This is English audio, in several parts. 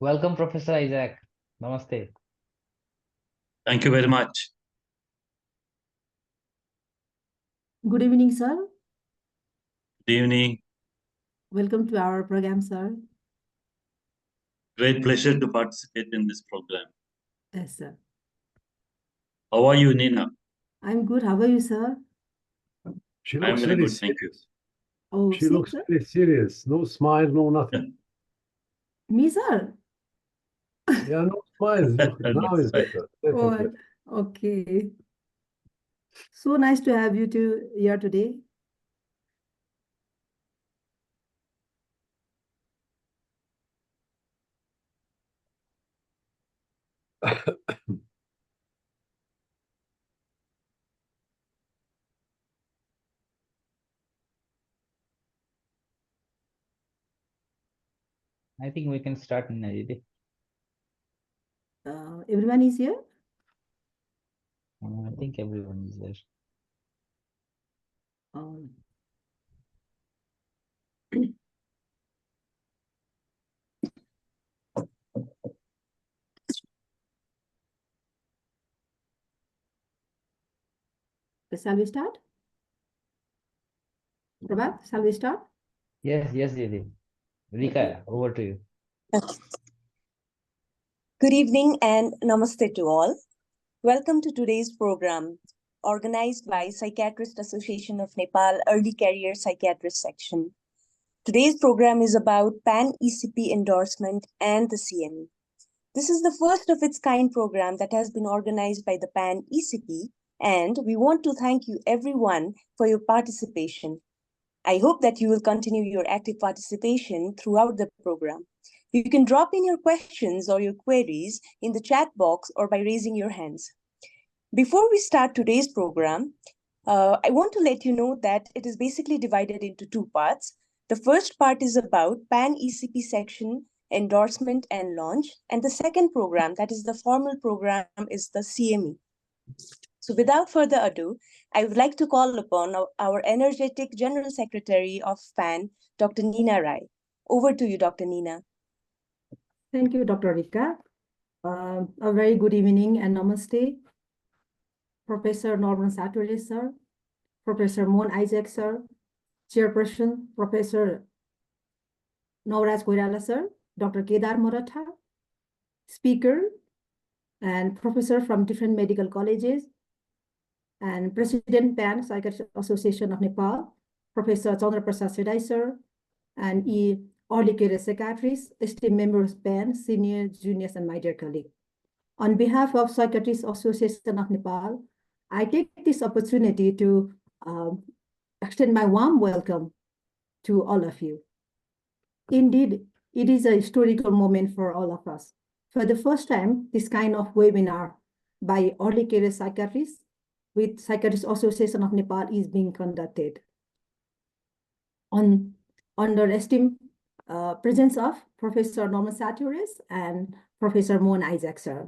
Welcome, Professor Isaac. Namaste. Thank you very much. Good evening, sir. Good evening. Welcome to our program, sir. Great pleasure to participate in this program. Yes, sir. How are you, Nina? I'm good. How are you, sir? She I'm looks very very good, thank you. serious. Oh, She sick, looks sir? very serious. No smile, no nothing. Me, sir? Yeah, no smiles. Look, now is better. Oh, Definitely. okay. So nice to have you here today. I think we can start in Nadi. Everyone is here? I think everyone is there. Um, shall we start? Prabhat, shall we start? Yes, Didi. Rika, over to you. Good evening and namaste to all. Welcome to today's program, organized by Psychiatrist Association of Nepal Early Career Psychiatrist Section. Today's program is about pan-ECP endorsement and the CME. This is the first of its kind program that has been organized by the pan-ECP, and we want to thank you everyone for your participation. I hope that you will continue your active participation throughout the program. You can drop in your questions or your queries in the chat box or by raising your hands. Before we start today's program, I want to let you know that it is basically divided into two parts. The first part is about pan-ECP section, endorsement and launch. And the second program, that is the formal program, is the CME. So without further ado, I would like to call upon our energetic General Secretary of PAN, Dr. Nina Rai. Over to you, Dr. Nina. Thank you, Dr. Rika. A very good evening and namaste. Professor Norman Sartorius, sir. Professor Mohan Isaac, sir. Chairperson, Professor Nauraj Koirala, sir. Dr. Kedar Maratha. Speaker and professor from different medical colleges. And President PAN, Psychiatrist Association of Nepal, Professor Chandra Prasad Sedai, sir, and early career psychiatrists, esteemed members PAN, senior, juniors, and my dear colleague. On behalf of Psychiatrist Association of Nepal, I take this opportunity to extend my warm welcome to all of you. Indeed, it is a historical moment for all of us. For the first time, this kind of webinar by early career psychiatrists with Psychiatrist Association of Nepal is being conducted. Under esteemed presence of Professor Norman Sartorius and Professor Mohan Isaac, sir.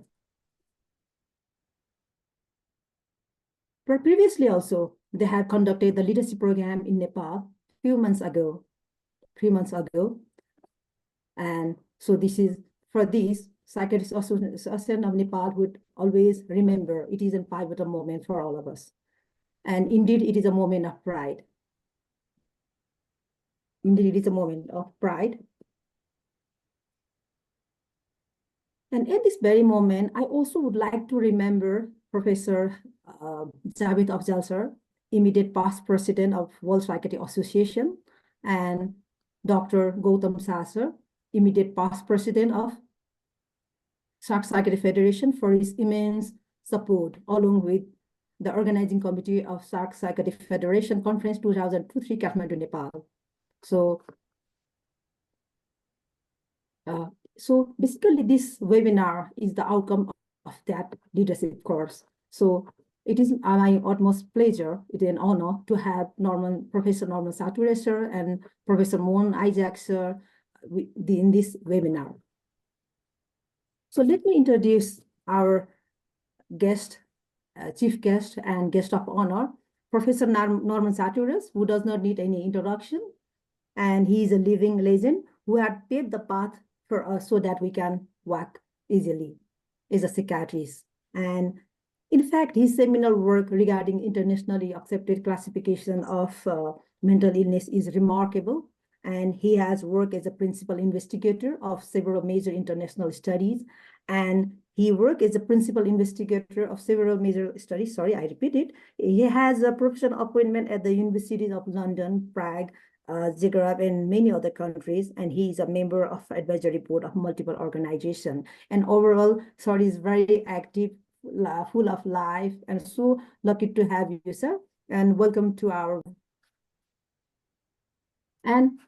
But previously also, they have conducted the leadership program in Nepal 3 months ago. And so this is, for this, Psychiatrist Association of Nepal would always remember it is a pivotal moment for all of us. And indeed, it is a moment of pride. Indeed, it is a moment of pride. And at this very moment, I also would like to remember Professor Javed Afzal, sir, immediate past president of World Psychiatric Association, and Dr. Gautam Shah, sir, immediate past president of Sark Psychiatric Federation, for his immense support, along with the organizing committee of Sark Psychiatric Federation Conference 2023 Kathmandu, Nepal. So basically this webinar is the outcome of that leadership course. So it is my utmost pleasure, it is an honor to have Professor Norman Sartorius, sir, and Professor Mohan Isaac, sir, in this webinar. So let me introduce our guest, chief guest and guest of honor, Professor Norman Sartorius, who does not need any introduction. And he is a living legend who had paved the path for us so that we can work easily as a psychiatrist. And in fact, his seminal work regarding internationally accepted classification of mental illness is remarkable. And he has worked as a principal investigator of several major international studies. And he worked as a principal investigator of several major studies. Sorry, I repeat it. He has a professional appointment at the universities of London, Prague, Zagreb, and many other countries. And he is a member of advisory board of multiple organizations. And overall, sir is very active, full of life, and so lucky to have you, sir. And welcome to our. And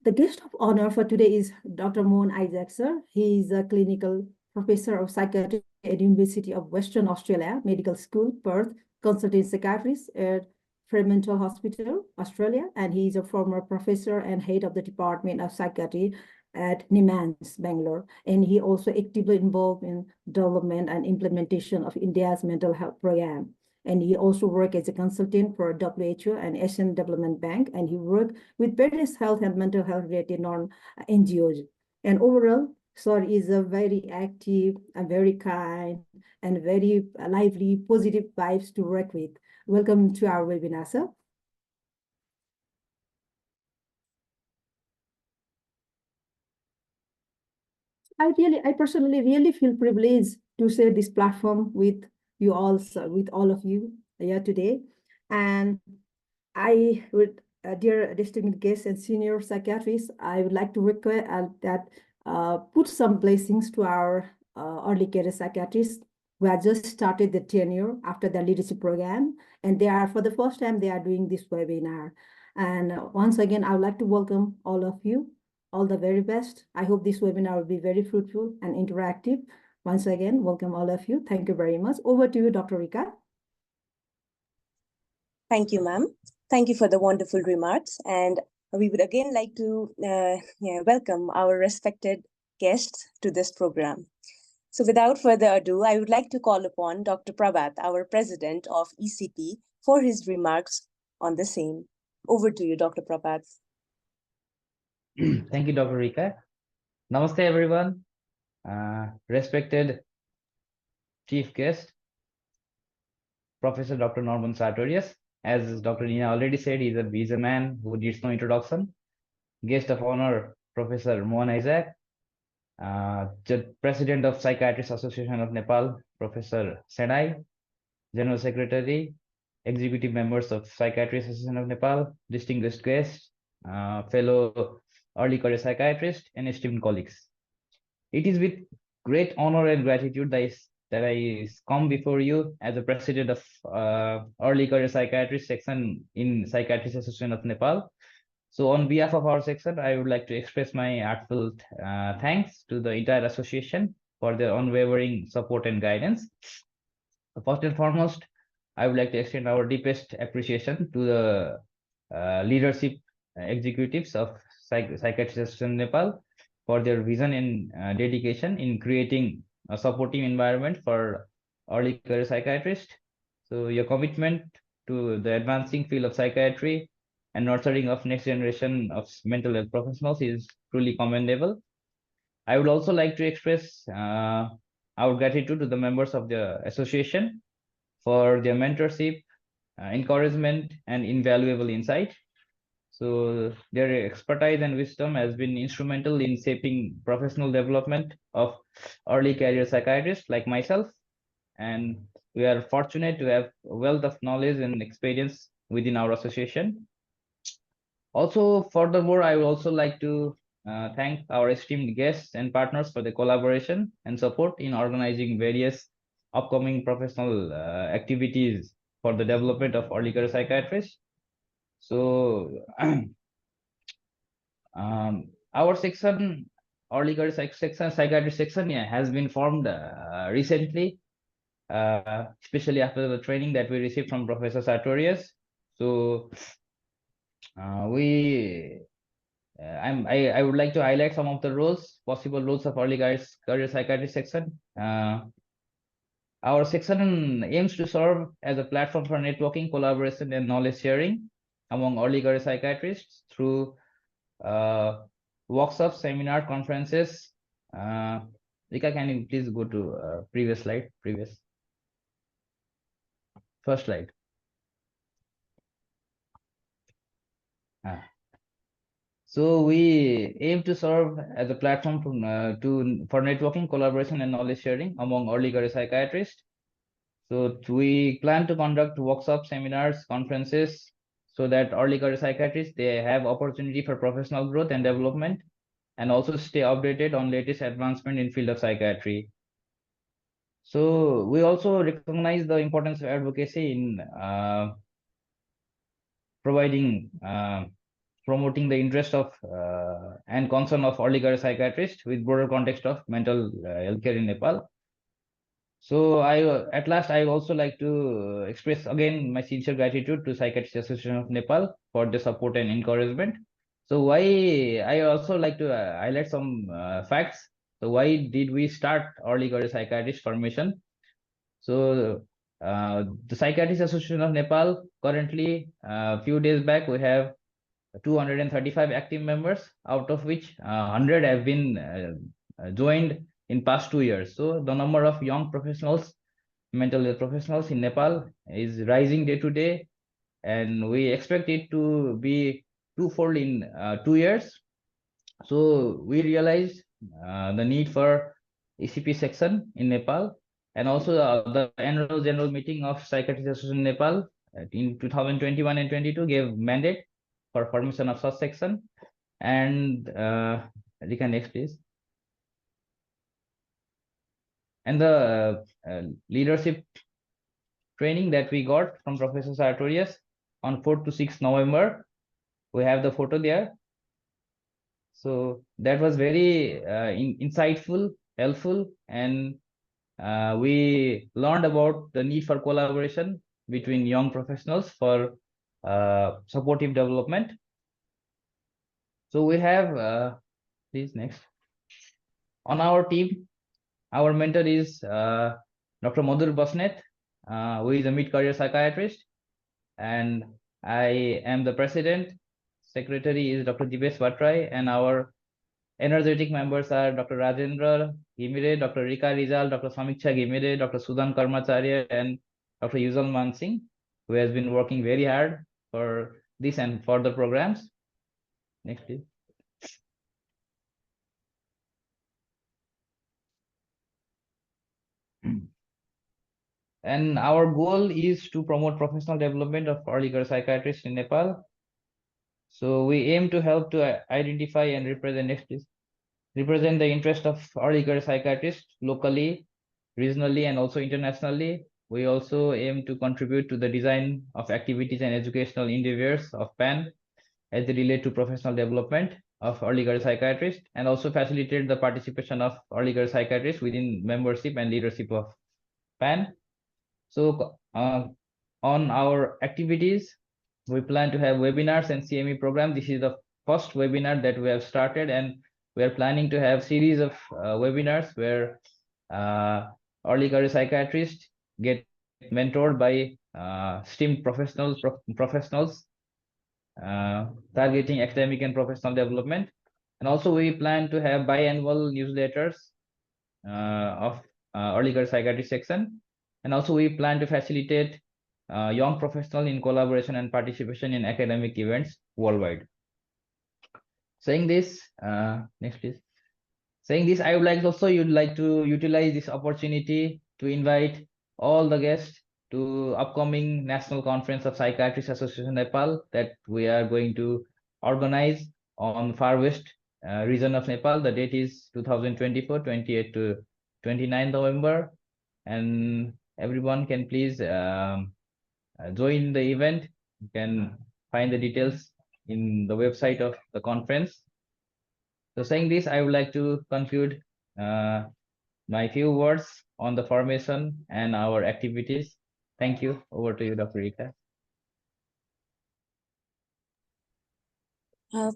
the guest of honor for today is Dr. Mohan Isaac, sir. He is a clinical professor of psychiatry at University of Western Australia Medical School, Perth, consultant psychiatrist at Fremantle Hospital, Australia, and he is a former professor and head of the Department of Psychiatry at NIMHANS, Bangalore. And he also actively involved in development and implementation of India's mental health program. And he also worked as a consultant for WHO and Asian Development Bank, and he worked with various health and mental health related NGOs. And overall, sir is a very active and very kind and very lively, positive vibes to work with. Welcome to our webinar, sir. I personally really feel privileged to share this platform with you all, with all of you here today. And I would, dear distinguished guests and senior psychiatrists, I would like to request that put some blessings to our early career psychiatrists who have just started the tenure after their leadership program. And they are, for the first time, they are doing this webinar. And once again, I would like to welcome all of you. All the very best. I hope this webinar will be very fruitful and interactive. Once again, welcome all of you. Thank you very much. Over to you, Dr. Rika. Thank you, ma'am. Thank you for the wonderful remarks. And we would again like to welcome our respected guests to this program. So without further ado, I would like to call upon Dr. Prabhat, our president of ECP, for his remarks on the same. Over to you, Dr. Prabhat. Thank you, Dr. Rika. Namaste, everyone. Respected chief guest, Professor Dr. Norman Sartorius. As Dr. Nina already said, he's a man who needs no introduction. Guest of honor, Professor Mohan Isaac. The President of Psychiatrists Association of Nepal, Professor Senai. General Secretary, executive members of Psychiatrists Association of Nepal, distinguished guests, fellow early career psychiatrists, and esteemed colleagues. It is with great honor and gratitude that I come before you as the president of early career psychiatrist section in Psychiatrists Association of Nepal. So on behalf of our section, I would like to express my heartfelt thanks to the entire association for their unwavering support and guidance. First and foremost, I would like to extend our deepest appreciation to the leadership executives of Psychiatrists in Nepal for their vision and dedication in creating a supportive environment for early career psychiatrists. So your commitment to the advancing field of psychiatry and nurturing of next generation of mental health professionals is truly commendable. I would also like to express our gratitude to the members of the association for their mentorship, encouragement, and invaluable insight. So their expertise and wisdom has been instrumental in shaping professional development of early career psychiatrists like myself. And we are fortunate to have a wealth of knowledge and experience within our association. Also, furthermore, I would also like to thank our esteemed guests and partners for the collaboration and support in organizing various upcoming professional activities for the development of early career psychiatrists. So our section, early career section, psychiatry section, has been formed recently, especially after the training that we received from Professor Sartorius. So I would like to highlight some of the possible roles of early career psychiatry section. Our section aims to serve as a platform for networking, collaboration, and knowledge sharing among early career psychiatrists through workshops, seminars, conferences. Rika, can you please go to previous slide, first slide. So we aim to serve as a platform for networking, collaboration, and knowledge sharing among early career psychiatrists. So we plan to conduct workshops, seminars, conferences, so that early career psychiatrists, they have opportunity for professional growth and development, and also stay updated on latest advancement in field of psychiatry. So we also recognize the importance of advocacy in promoting the interest of and concern of early career psychiatrists with broader context of mental health care in Nepal. So at last, I also like to express again my sincere gratitude to Psychiatrist Association of Nepal for the support and encouragement. So why I also like to highlight some facts. So why did we start early career psychiatrist formation? So the Psychiatrist Association of Nepal currently, a few days back, we have 235 active members, out of which 100 have been joined in past 2 years. So the number of young professionals, mental health professionals in Nepal is rising day to day, and we expect it to be twofold in 2 years. So we realized the need for ECP section in Nepal, and also the annual general meeting of Psychiatrist Association in Nepal in 2021 and 22 gave mandate for formation of such section. And Rika, next please. And the leadership training that we got from Professor Sartorius on 4th to 6th November, we have the photo there. So that was very insightful, helpful, and we learned about the need for collaboration between young professionals for supportive development. So we have, please next. On our team, our mentor is Dr. Madhur Basnet, who is a mid-career psychiatrist, and I am the president. Secretary is Dr. Dipesh Bhattarai, and our energetic members are Dr. Rajendra Ghimire, Dr. Rika Rijal, Dr. Samikshya Ghimire, Dr. Sudan Karmacharya, and Dr. Yujal Man Singh, who has been working very hard for this and for the programs. Next, please. And our goal is to promote professional development of early career psychiatrists in Nepal. So we aim to help to identify and represent the interest of early career psychiatrists locally, regionally, and also internationally. We also aim to contribute to the design of activities and educational endeavors of PAN as they relate to professional development of early career psychiatrists, and also facilitate the participation of early career psychiatrists within membership and leadership of PAN. So on our activities, we plan to have webinars and CME program. This is the first webinar that we have started, and we are planning to have series of webinars where early career psychiatrists get mentored by STEAM professionals targeting academic and professional development. And also we plan to have biannual newsletters of early career psychiatry section. And also we plan to facilitate young professionals in collaboration and participation in academic events worldwide. Saying this, next please. Saying this, I would like to utilize this opportunity to invite all the guests to upcoming National Conference of Psychiatrists Association Nepal that we are going to organize on far west region of Nepal. The date is 2024, 28 to 29 November, and everyone can please join the event. You can find the details in the website of the conference. So saying this, I would like to conclude my few words on the formation and our activities. Thank you. Over to you, Dr. Rika.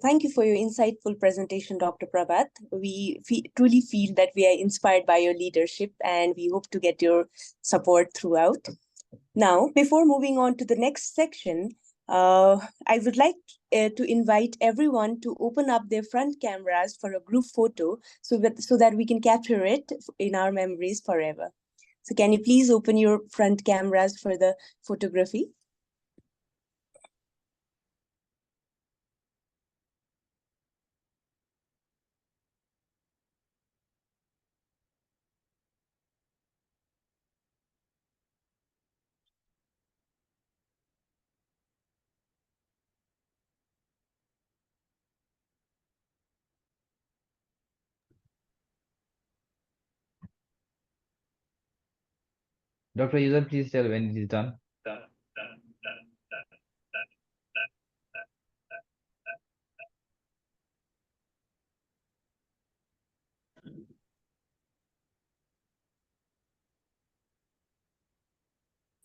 Thank you for your insightful presentation, Dr. Prabhat. We truly feel that we are inspired by your leadership, and we hope to get your support throughout. Now, before moving on to the next section, I would like to invite everyone to open up their front cameras for a group photo so that we can capture it in our memories forever. So can you please open your front cameras for the photography? Dr. Yujal, please tell when it is done.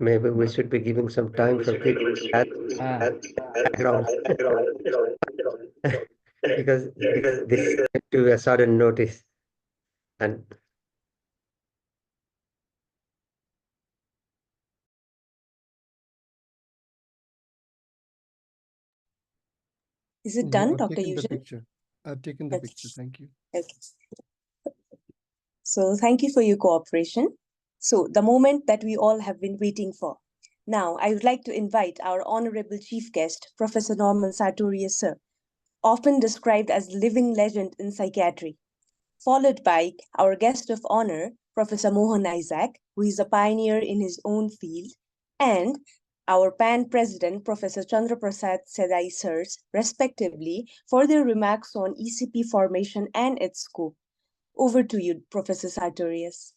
Maybe we should be giving some time for people to add background because this came to a sudden notice. And Is it done, Dr. Taken the Yujal? picture. I've taken the picture. Thank you. Okay. So thank you for your cooperation. So the moment that we all have been waiting for. Now, I would like to invite our honorable chief guest, Professor Norman Sartorius, sir, often described as living legend in psychiatry, followed by our guest of honor, Professor Mohan Isaac, who is a pioneer in his own field, and our PAN president, Professor Chandra Prasad Sedai, sirs, respectively, for their remarks on ECP formation and its scope. Over to you, Professor Sartorius.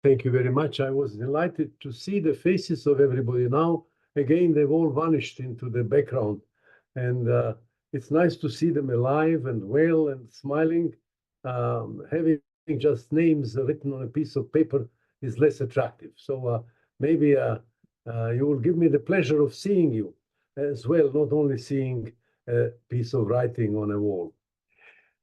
Thank you very much. I was delighted to see the faces of everybody now. Again, they've all vanished into the background. And it's nice to see them alive and well and smiling. Having just names written on a piece of paper is less attractive. So maybe you will give me the pleasure of seeing you as well, not only seeing a piece of writing on a wall.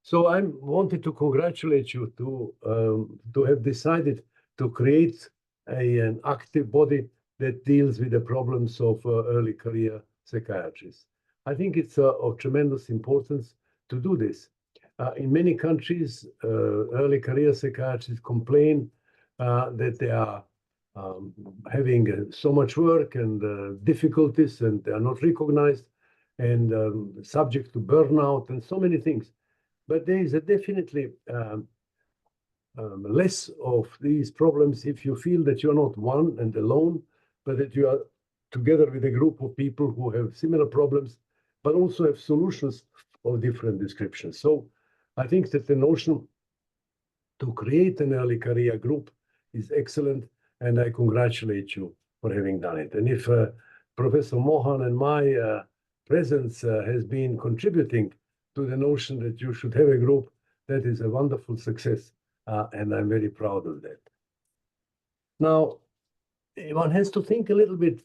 So I wanted to congratulate you to have decided to create an active body that deals with the problems of early career psychiatrists. I think it's of tremendous importance to do this. In many countries, early career psychiatrists complain that they are having so much work and difficulties, and they are not recognized and subject to burnout and so many things. But there is definitely less of these problems if you feel that you're not one and alone, but that you are together with a group of people who have similar problems, but also have solutions of different descriptions. So I think that the notion to create an early career group is excellent, and I congratulate you for having done it. And if Professor Mohan and my presence has been contributing to the notion that you should have a group, that is a wonderful success. And I'm very proud of that. Now, one has to think a little bit,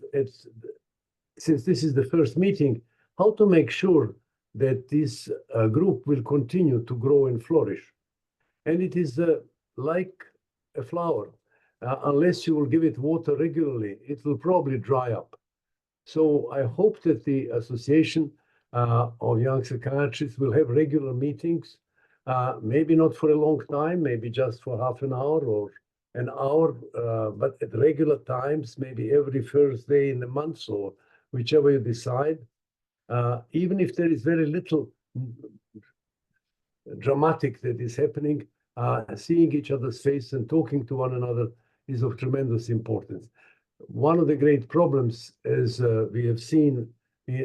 since this is the first meeting, how to make sure that this group will continue to grow and flourish. And it is like a flower. Unless you will give it water regularly, it will probably dry up. So I hope that the Association of Young Psychiatrists will have regular meetings. Maybe not for a long time, maybe just for half an hour or an hour, but at regular times, maybe every Thursday in the month or whichever you decide. Even if there is very little dramatic that is happening, seeing each other's face and talking to one another is of tremendous importance. One of the great problems, as we have seen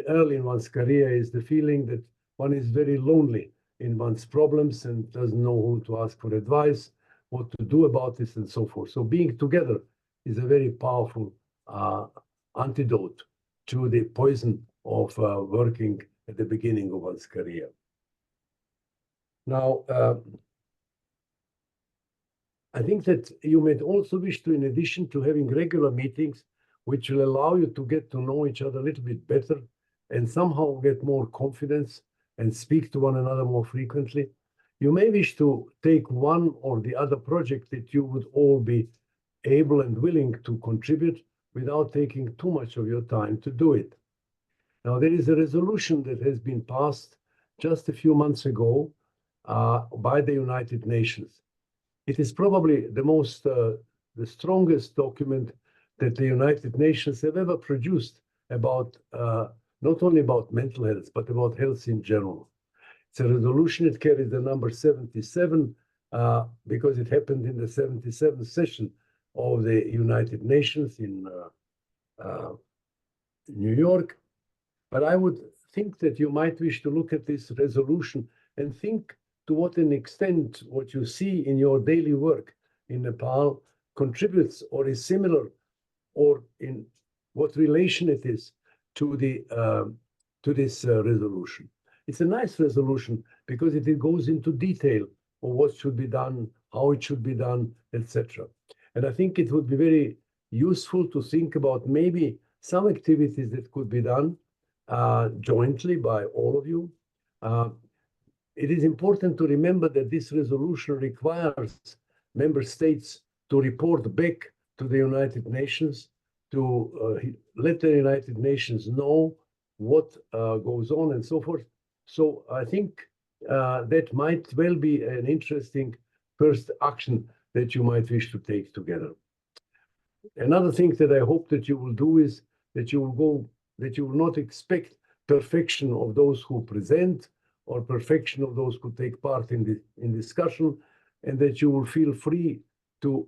early in one's career, is the feeling that one is very lonely in one's problems and doesn't know who to ask for advice, what to do about this, and so forth. So being together is a very powerful antidote to the poison of working at the beginning of one's career. Now, I think that you may also wish to, in addition to having regular meetings, which will allow you to get to know each other a little bit better and somehow get more confidence and speak to one another more frequently, you may wish to take one or the other project that you would all be able and willing to contribute without taking too much of your time to do it. Now, there is a resolution that has been passed just a few months ago by the United Nations. It is probably the strongest document that the United Nations have ever produced about not only about mental health, but about health in general. It's a resolution. It carries the number 77 because it happened in the 77th session of the United Nations in New York. But I would think that you might wish to look at this resolution and think to what an extent what you see in your daily work in Nepal contributes or is similar, or in what relation it is to this resolution. It's a nice resolution because it goes into detail of what should be done, how it should be done, etc. And I think it would be very useful to think about maybe some activities that could be done jointly by all of you. It is important to remember that this resolution requires member states to report back to the United Nations, to let the United Nations know what goes on and so forth. So I think that might well be an interesting first action that you might wish to take together. Another thing that I hope that you will do is that you will not expect perfection of those who present or perfection of those who take part in discussion, and that you will feel free to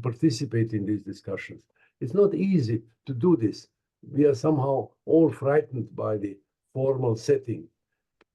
participate in these discussions. It's not easy to do this. We are somehow all frightened by the formal setting.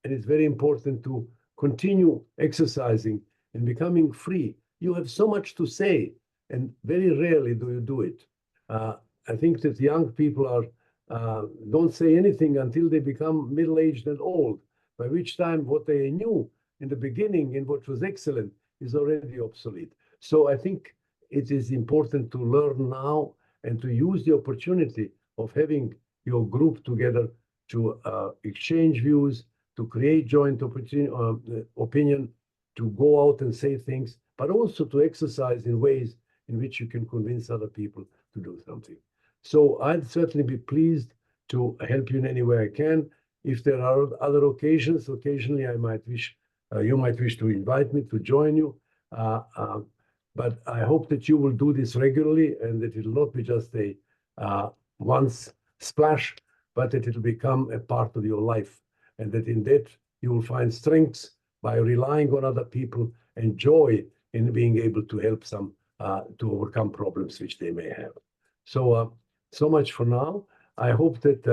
And it's very important to continue exercising and becoming free. You have so much to say, and very rarely do you do it. I think that young people don't say anything until they become middle-aged and old, by which time what they knew in the beginning and what was excellent is already obsolete. So I think it is important to learn now and to use the opportunity of having your group together to exchange views, to create joint opinion, to go out and say things, but also to exercise in ways in which you can convince other people to do something. So I'd certainly be pleased to help you in any way I can. If there are other occasions, occasionally I might wish, you might wish to invite me to join you. But I hope that you will do this regularly and that it will not be just a once splash, but that it will become a part of your life, and that in that you will find strengths by relying on other people and joy in being able to help some to overcome problems which they may have. So, so much for now. I hope that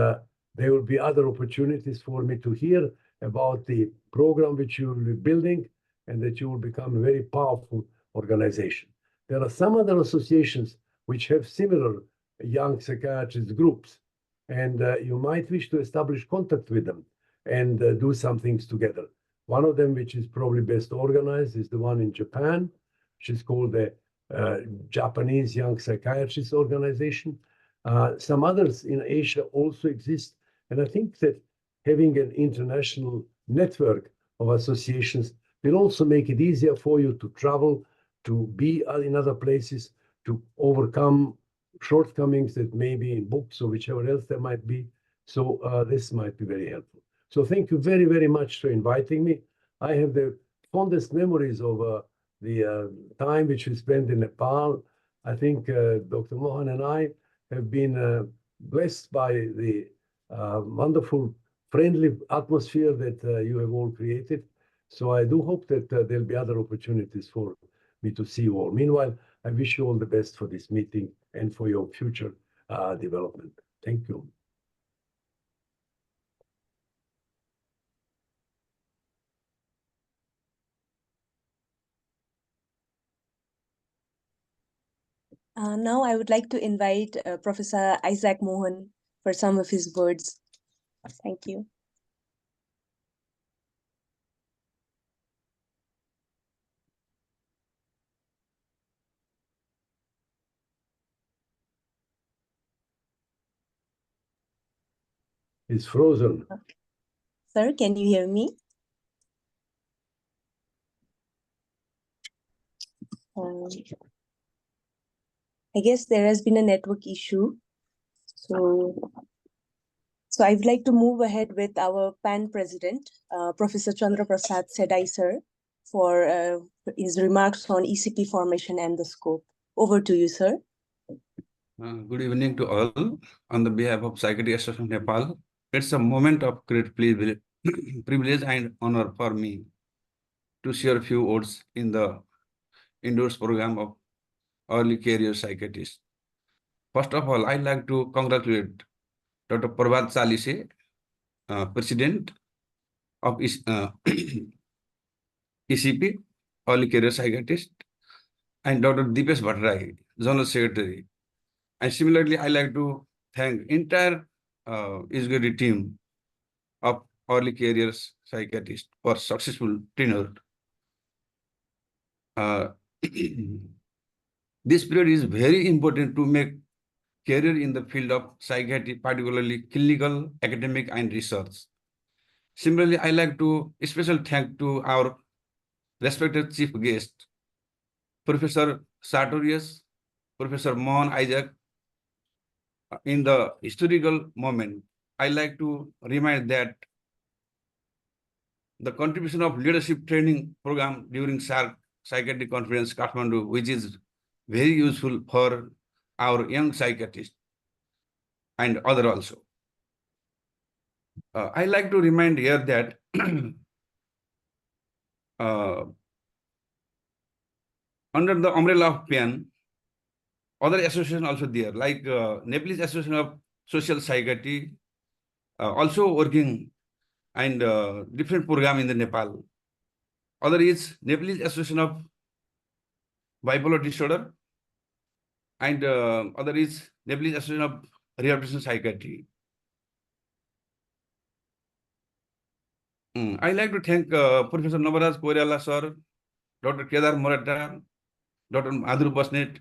there will be other opportunities for me to hear about the program which you will be building, and that you will become a very powerful organization. There are some other associations which have similar young psychiatrist groups, and you might wish to establish contact with them and do some things together. One of them, which is probably best organized, is the one in Japan, which is called the Japanese Young Psychiatrists Organization. Some others in Asia also exist, and I think that having an international network of associations will also make it easier for you to travel, to be in other places, to overcome shortcomings that may be in books or whichever else there might be. So this might be very helpful. So thank you very, very much for inviting me. I have the fondest memories of the time which we spent in Nepal. I think Dr. Mohan and I have been blessed by the wonderful, friendly atmosphere that you have all created. So I do hope that there'll be other opportunities for me to see you all. Meanwhile, I wish you all the best for this meeting and for your future development. Thank you. Now I would like to invite Professor Isaac Mohan for some of his words. Thank you. It's frozen. Okay. Sir, can you hear me? I guess there has been a network issue. So I would like to move ahead with our PAN president, Professor Chandra Prasad Sedai, sir, for his remarks on ECP formation and the scope. Over to you, sir. Good evening to all. On the behalf of Psychiatric Association of Nepal, it's a moment of great privilege and honor for me to share a few words in the indoors program of early career psychiatrist. First of all, I'd like to congratulate Dr. Prabhat Chalise, President of ECP, Early Career Psychiatrist, and Dr. Dipesh Bhattarai, General Secretary. And similarly, I'd like to thank entire executive team of early careers psychiatrists for successful tenure. This period is very important to make career in the field of psychiatry, particularly clinical, academic, and research. Similarly, I like to special thank to our respected chief guest, Professor Sartorius, Professor Mohan Isaac. In the historical moment, I like to remind that the contribution of leadership training program during SARC Psychiatric Conference Kathmandu, which is very useful for our young psychiatrists and other also. I like to remind here that under the umbrella of PAN, other associations also there, like Nepalese Association of Social Psychiatry, also working and different program in the Nepal. Other is Nepalese Association of Bipolar Disorder, and other is Nepalese Association of Rehabilitation Psychiatry. I like to thank Professor Navaraj Koirala sir, Dr. Kedar Maratha, Dr. Madhur Basnet,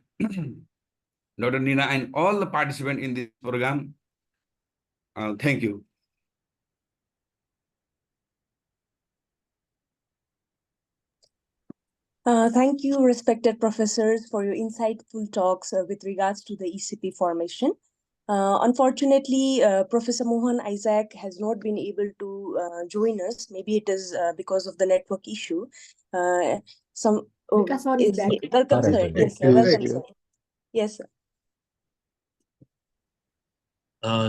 Dr. Nina, and all the participants in this program. Thank you. Thank you, respected professors, for your insightful talks with regards to the ECP formation. Unfortunately, Professor Mohan Isaac has not been able to join us. Maybe it is because of the network issue. Rika, sorry, welcome, sir. Yes, sir. Welcome, sir. Yes, sir.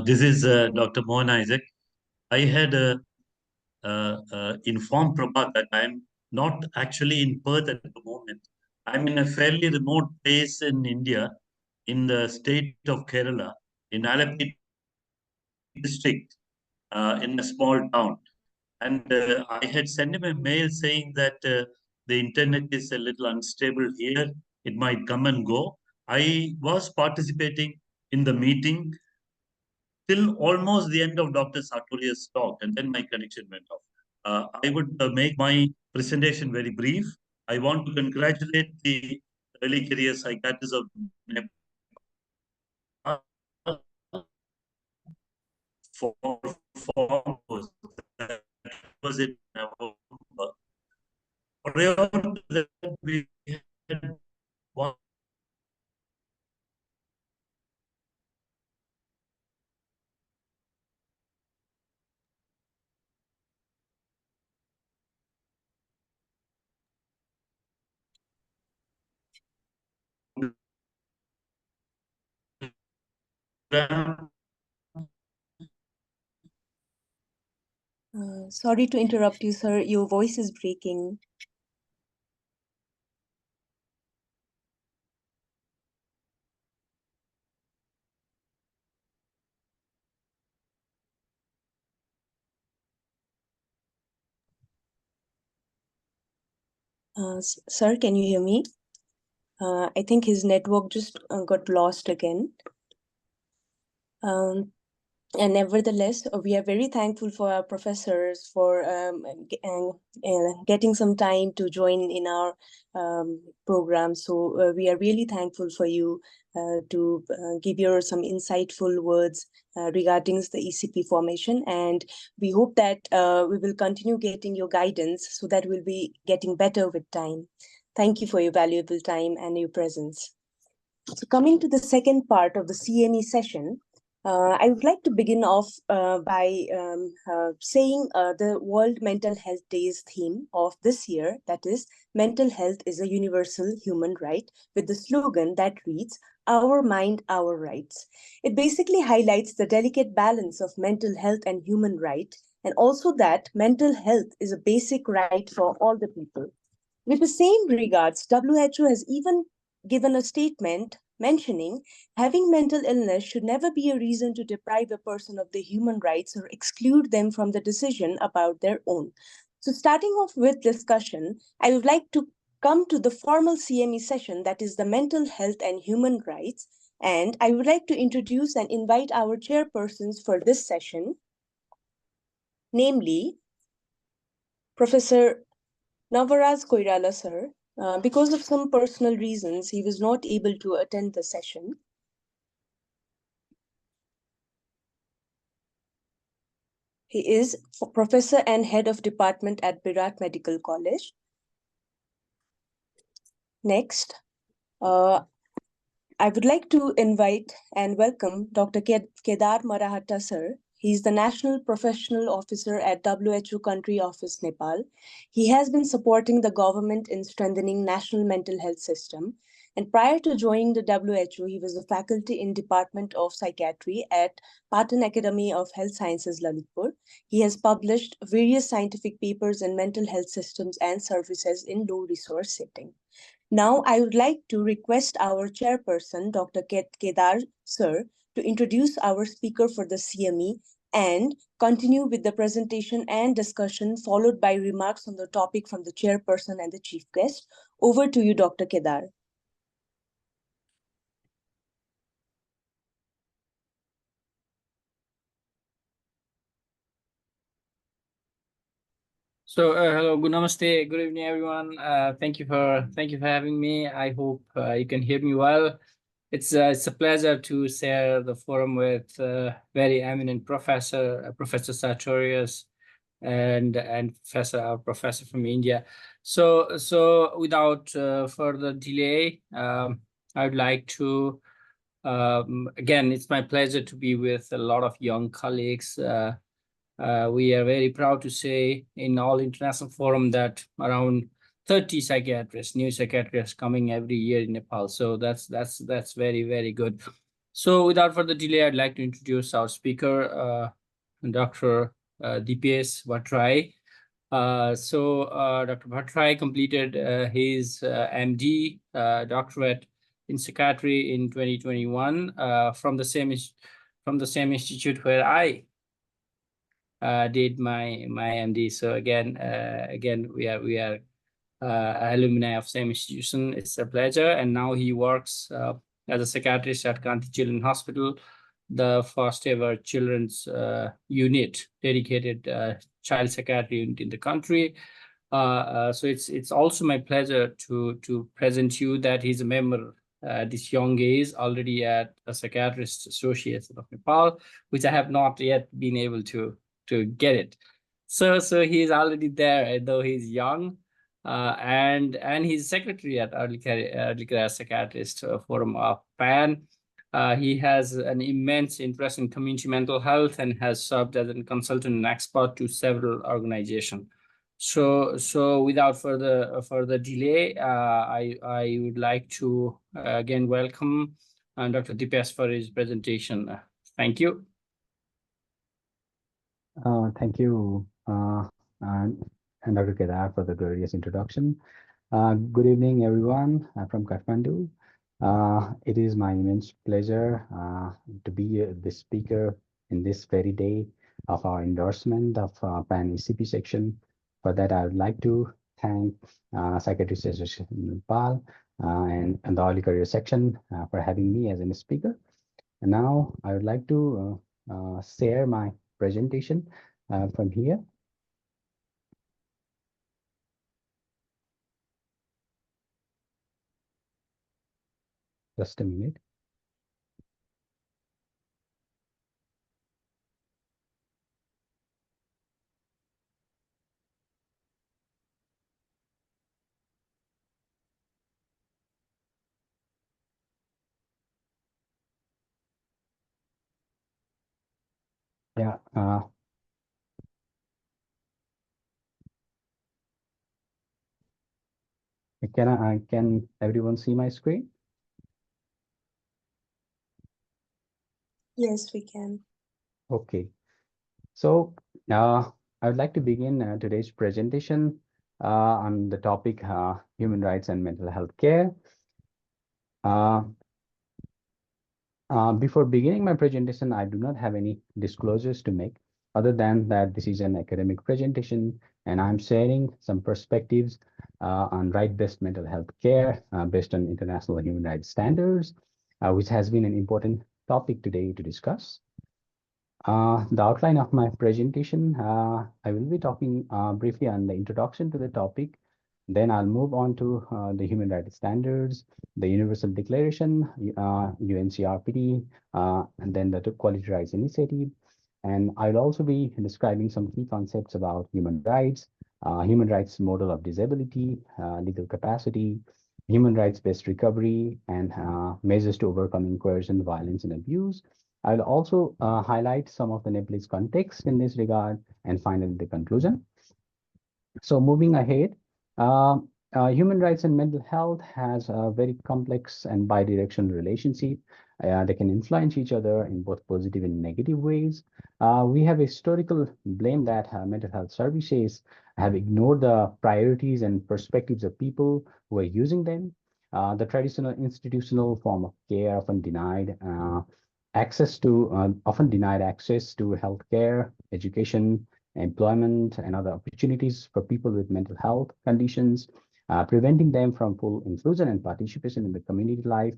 This is Dr. Mohan Isaac. I had informed Prabhat that I'm not actually in Perth at the moment. I'm in a fairly remote place in India, in the state of Kerala, in Alappuzha district, in a small town. And I had sent him a mail saying that the internet is a little unstable here. It might come and go. I was participating in the meeting till almost the end of Dr. Sartorius' talk, and then my connection went off. I would make my presentation very brief. I want to congratulate the early career psychiatrists of Nepal for foremost. That was in November. Prior to that, we had one Sorry to interrupt you, sir. Your voice is breaking. Sir, can you hear me? I think his network just got lost again. And nevertheless, we are very thankful for our professors for getting some time to join in our program. So we are really thankful for you to give your some insightful words regarding the ECP formation. And we hope that we will continue getting your guidance so that we'll be getting better with time. Thank you for your valuable time and your presence. So coming to the second part of the CME session, I would like to begin off by saying the World Mental Health Day's theme of this year, that is, mental health is a universal human right, with the slogan that reads, "Our mind, our rights." It basically highlights the delicate balance of mental health and human right, and also that mental health is a basic right for all the people. With the same regards, WHO has even given a statement mentioning having mental illness should never be a reason to deprive a person of the human rights or exclude them from the decision about their own. So starting off with discussion, I would like to come to the formal CME session, that is the mental health and human rights. And I would like to introduce and invite our chairpersons for this session, namely Professor Navaraj Koirala sir. Because of some personal reasons, he was not able to attend the session. He is professor and head of department at Birat Medical College. Next, I would like to invite and welcome Dr. Kedar Maratha sir. He is the National Professional Officer at WHO Country Office, Nepal. He has been supporting the government in strengthening national mental health system. And prior to joining the WHO, he was a faculty in Department of Psychiatry at Patan Academy of Health Sciences, Lalitpur. He has published various scientific papers in mental health systems and services in low resource setting. Now, I would like to request our chairperson, Dr. Kedar sir, to introduce our speaker for the CME and continue with the presentation and discussion, followed by remarks on the topic from the chairperson and the chief guest. Over to you, Dr. Kedar. So hello, good namaste, good evening, everyone. Thank you for having me. I hope you can hear me well. It's a pleasure to share the forum with very eminent professor, Professor Sartorius, and our professor from India. So without further delay, I would like to again, it's my pleasure to be with a lot of young colleagues. We are very proud to say in all international forum that around 30 psychiatrists, new psychiatrists coming every year in Nepal. So that's very, very good. So without further delay, I'd like to introduce our speaker, Dr. Dipesh Bhattarai. Dr. Bhattarai completed his MD, doctorate in psychiatry in 2021 from the same institute where I did my MD. So again, we are alumni of same institution. It's a pleasure. And now he works as a psychiatrist at Kanti Children's Hospital, the first ever children's unit, dedicated child psychiatry unit in the country. So it's also my pleasure to present you that he's a member at this young age already at a Psychiatrist Association of Nepal, which I have not yet been able to get it. So he's already there, though he's young, and he's secretary at Early Career Psychiatrist Forum of PAN. He has an immense interest in community mental health and has served as a consultant and expert to several organizations. So without further delay, I would like to again welcome Dr. Dipesh for his presentation. Thank you. Thank you, and Dr. Kedar for the glorious introduction. Good evening, everyone from Kathmandu. It is my immense pleasure to be the speaker in this very day of our endorsement of PAN ECP section. For that, I would like to thank Psychiatrist Association Nepal and the Early Career section for having me as a speaker. And now I would like to share my presentation from here. Just a minute. Yeah. Can everyone see my screen? Yes, we can. Okay. So I would like to begin today's presentation on the topic human rights and mental health care. Before beginning my presentation, I do not have any disclosures to make other than that this is an academic presentation and I'm sharing some perspectives on right-based mental health care based on international human rights standards, which has been an important topic today to discuss. The outline of my presentation, I will be talking briefly on the introduction to the topic. Then I'll move on to the human rights standards, the Universal Declaration, UNCRPD, and then the Quality Rights Initiative. And I'll also be describing some key concepts about human rights model of disability, legal capacity, human rights-based recovery, and measures to overcoming coercion, violence, and abuse. I'll also highlight some of the Nepalese context in this regard, and finally the conclusion. So moving ahead, human rights and mental health has a very complex and bidirectional relationship. They can influence each other in both positive and negative ways. We have a historical blame that mental health services have ignored the priorities and perspectives of people who are using them. The traditional institutional form of care often denied access to healthcare, education, employment, and other opportunities for people with mental health conditions, preventing them from full inclusion and participation in the community life.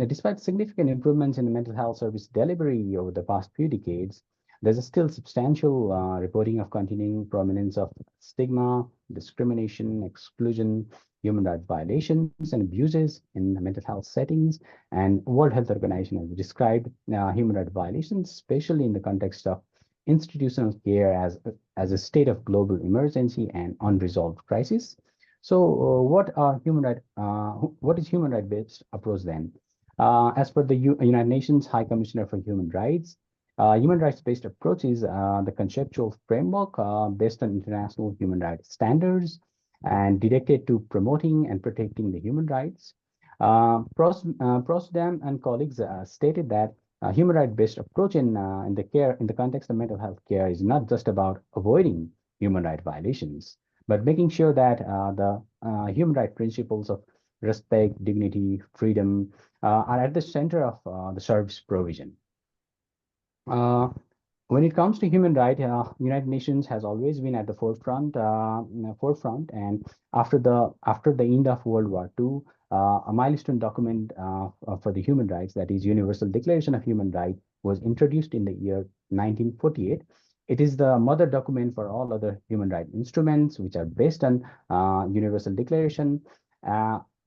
Despite significant improvements in mental health service delivery over the past few decades, there's still substantial reporting of continuing prominence of stigma, discrimination, exclusion, human rights violations, and abuses in mental health settings. And World Health Organization has described human rights violations, especially in the context of institutional care, as a state of global emergency and unresolved crisis. So, what is human rights based approach then? As per the United Nations High Commissioner for Human Rights, human rights based approach is the conceptual framework based on international human rights standards and directed to promoting and protecting the human rights. Prosdam and colleagues stated that human rights based approach in the context of mental health care is not just about avoiding human rights violations, but making sure that the human rights principles of respect, dignity, freedom are at the center of the service provision. When it comes to human rights, United Nations has always been at the forefront. And after the end of World War II, a milestone document for the human rights, that is Universal Declaration of Human Rights, was introduced in the year 1948. It is the mother document for all other human rights instruments, which are based on Universal Declaration,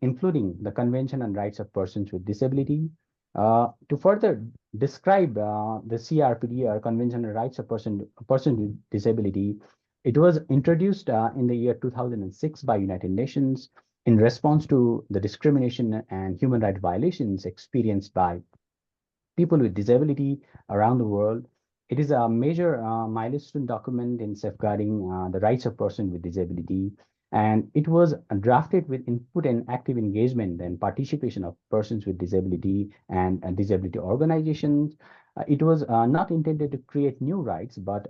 including the Convention on Rights of Persons with Disability. To further describe the CRPD, or Convention on Rights of Person with Disability, it was introduced in the year 2006 by United Nations in response to the discrimination and human rights violations experienced by people with disability around the world. It is a major milestone document in safeguarding the rights of persons with disability, and it was drafted with input and active engagement and participation of persons with disability and disability organizations. It was not intended to create new rights, but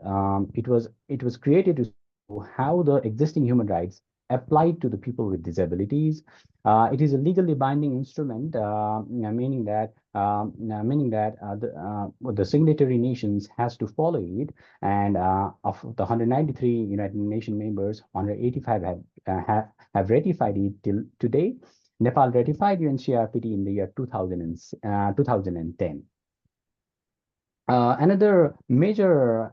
it was created to show how the existing human rights applied to the people with disabilities. It is a legally binding instrument, meaning that the signatory nations has to follow it, and of the 193 United Nations members, 185 have ratified it till today. Nepal ratified UNCRPD in the year 2010. Another major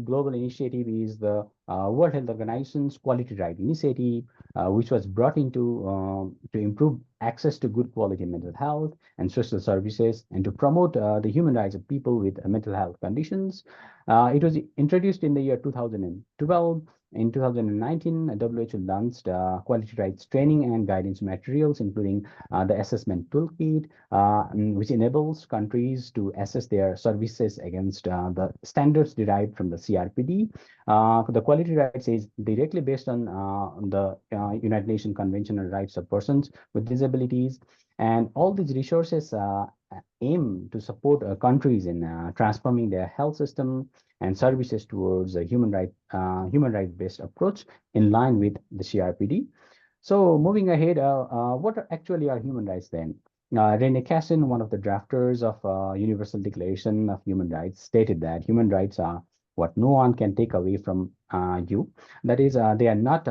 global initiative, is the World Health Organization's Quality Right Initiative, which was brought into to improve access to good quality mental health and social services, and to promote the human rights of people with mental health conditions. It was introduced in the year 2012, in 2019, WHO launched quality rights training and guidance materials, including the assessment toolkit, which enables countries to assess their services against the standards derived from the CRPD. The quality rights is directly based on the United Nations Convention on Rights of Persons with Disabilities. And all these resources aim to support countries in transforming their health system and services towards a human right based approach in line with the CRPD. So moving ahead, what actually are human rights then? Rene Cassin, one of the drafters of Universal Declaration of Human Rights, stated that human rights are what no one can take away from you. That is, they are not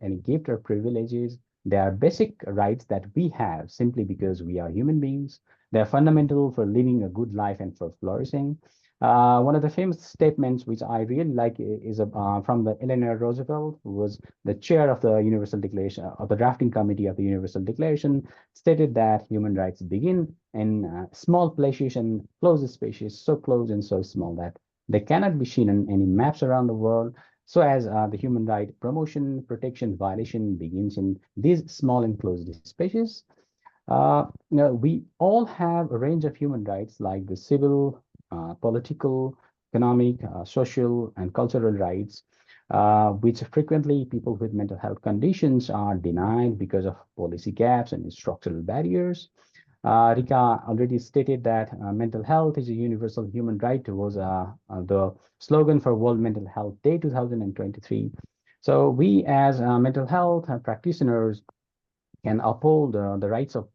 any gift or privileges. They are basic rights that we have simply because we are human beings. They are fundamental for living a good life and for flourishing. One of the famous statements which I really like is from the Eleanor Roosevelt, who was the chair of the Universal Declaration, of the drafting committee of the Universal Declaration, stated that human rights begin in small places and close spaces, so close and so small that they cannot be seen on any maps around the world. So as the human right promotion, protection, violation begins in these small enclosed spaces. We all have a range of human rights like the civil, political, economic, social, and cultural rights, which frequently people with mental health conditions are denied because of policy gaps and structural barriers. Rika already stated that mental health is a universal human right was the slogan for World Mental Health Day 2023. So we as mental health practitioners can uphold the rights of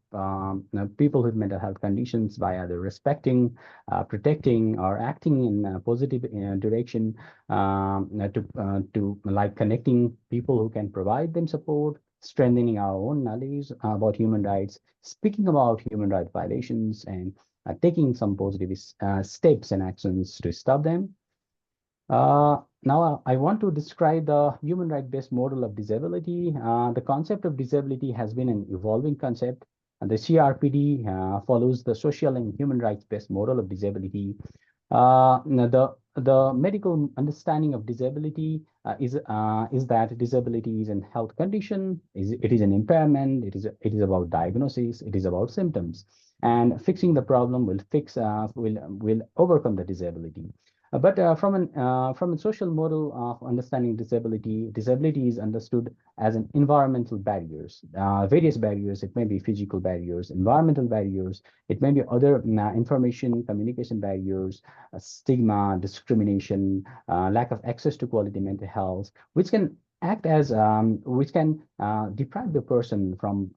people with mental health conditions by either respecting, protecting, or acting in a positive direction to like connecting people who can provide them support, strengthening our own knowledge about human rights, speaking about human rights violations, and taking some positive steps and actions to stop them. Now, I want to describe the human right-based model of disability. The concept of disability has been an evolving concept. The CRPD follows the social and human rights-based model of disability. The medical understanding of disability is that disability is a health condition. It is an impairment. It is about diagnosis. It is about symptoms, and fixing the problem will overcome the disability. But from a social model of understanding disability, disability is understood as an environmental barriers, various barriers. It may be physical barriers, environmental barriers. It may be other information, communication barriers, stigma, discrimination, lack of access to quality mental health, which can act as which can deprive the person from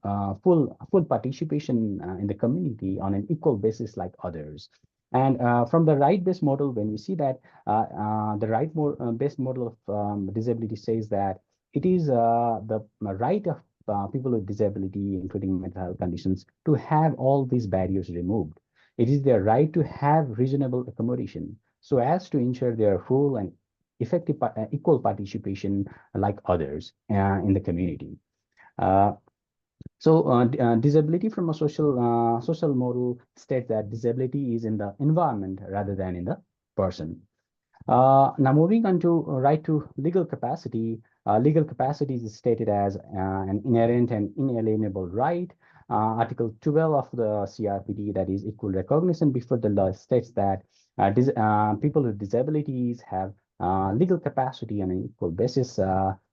full participation in the community on an equal basis like others. And from the right-based model, when we see that the right-based model of disability says that it is the right of people with disability, including mental health conditions, to have all these barriers removed. It is their right to have reasonable accommodation so as to ensure their full and effective equal participation like others in the community. Disability from a social model states that disability is in the environment rather than in the person. Now moving on to right to legal capacity. Legal capacity is stated as an inherent and inalienable right. Article 12 of the CRPD, that is equal recognition before the law, states that people with disabilities have legal capacity on an equal basis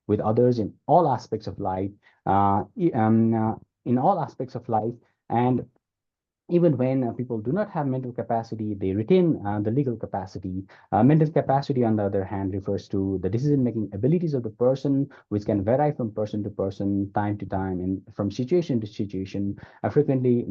with others in all aspects of life, and even when people do not have mental capacity, they retain the legal capacity. Mental capacity, on the other hand, refers to the decision-making abilities of the person, which can vary from person to person, time to time, and from situation to situation. Frequently,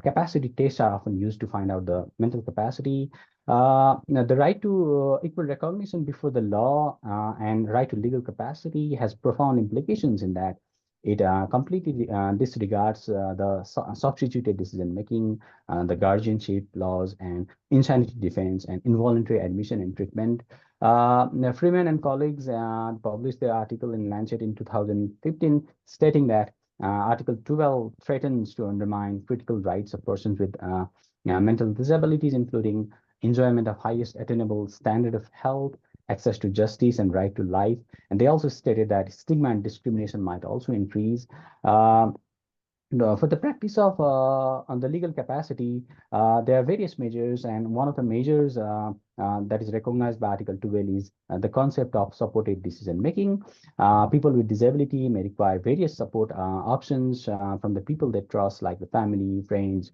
capacity tests are often used to find out the mental capacity. The right to equal recognition before the law and right to legal capacity has profound implications in that it completely disregards the substituted decision-making, the guardianship laws, and insanity defense, and involuntary admission and treatment. Freeman and colleagues published their article in Lancet in 2015, stating that Article 12 threatens to undermine critical rights of persons with mental disabilities, including enjoyment of highest attainable standard of health, access to justice and right to life. And they also stated that stigma and discrimination might also increase. For the practice of on the legal capacity, there are various measures, and one of the measures that is recognized by Article 12 is the concept of supported decision making. People with disability may require various support options from the people they trust, like the family, friends,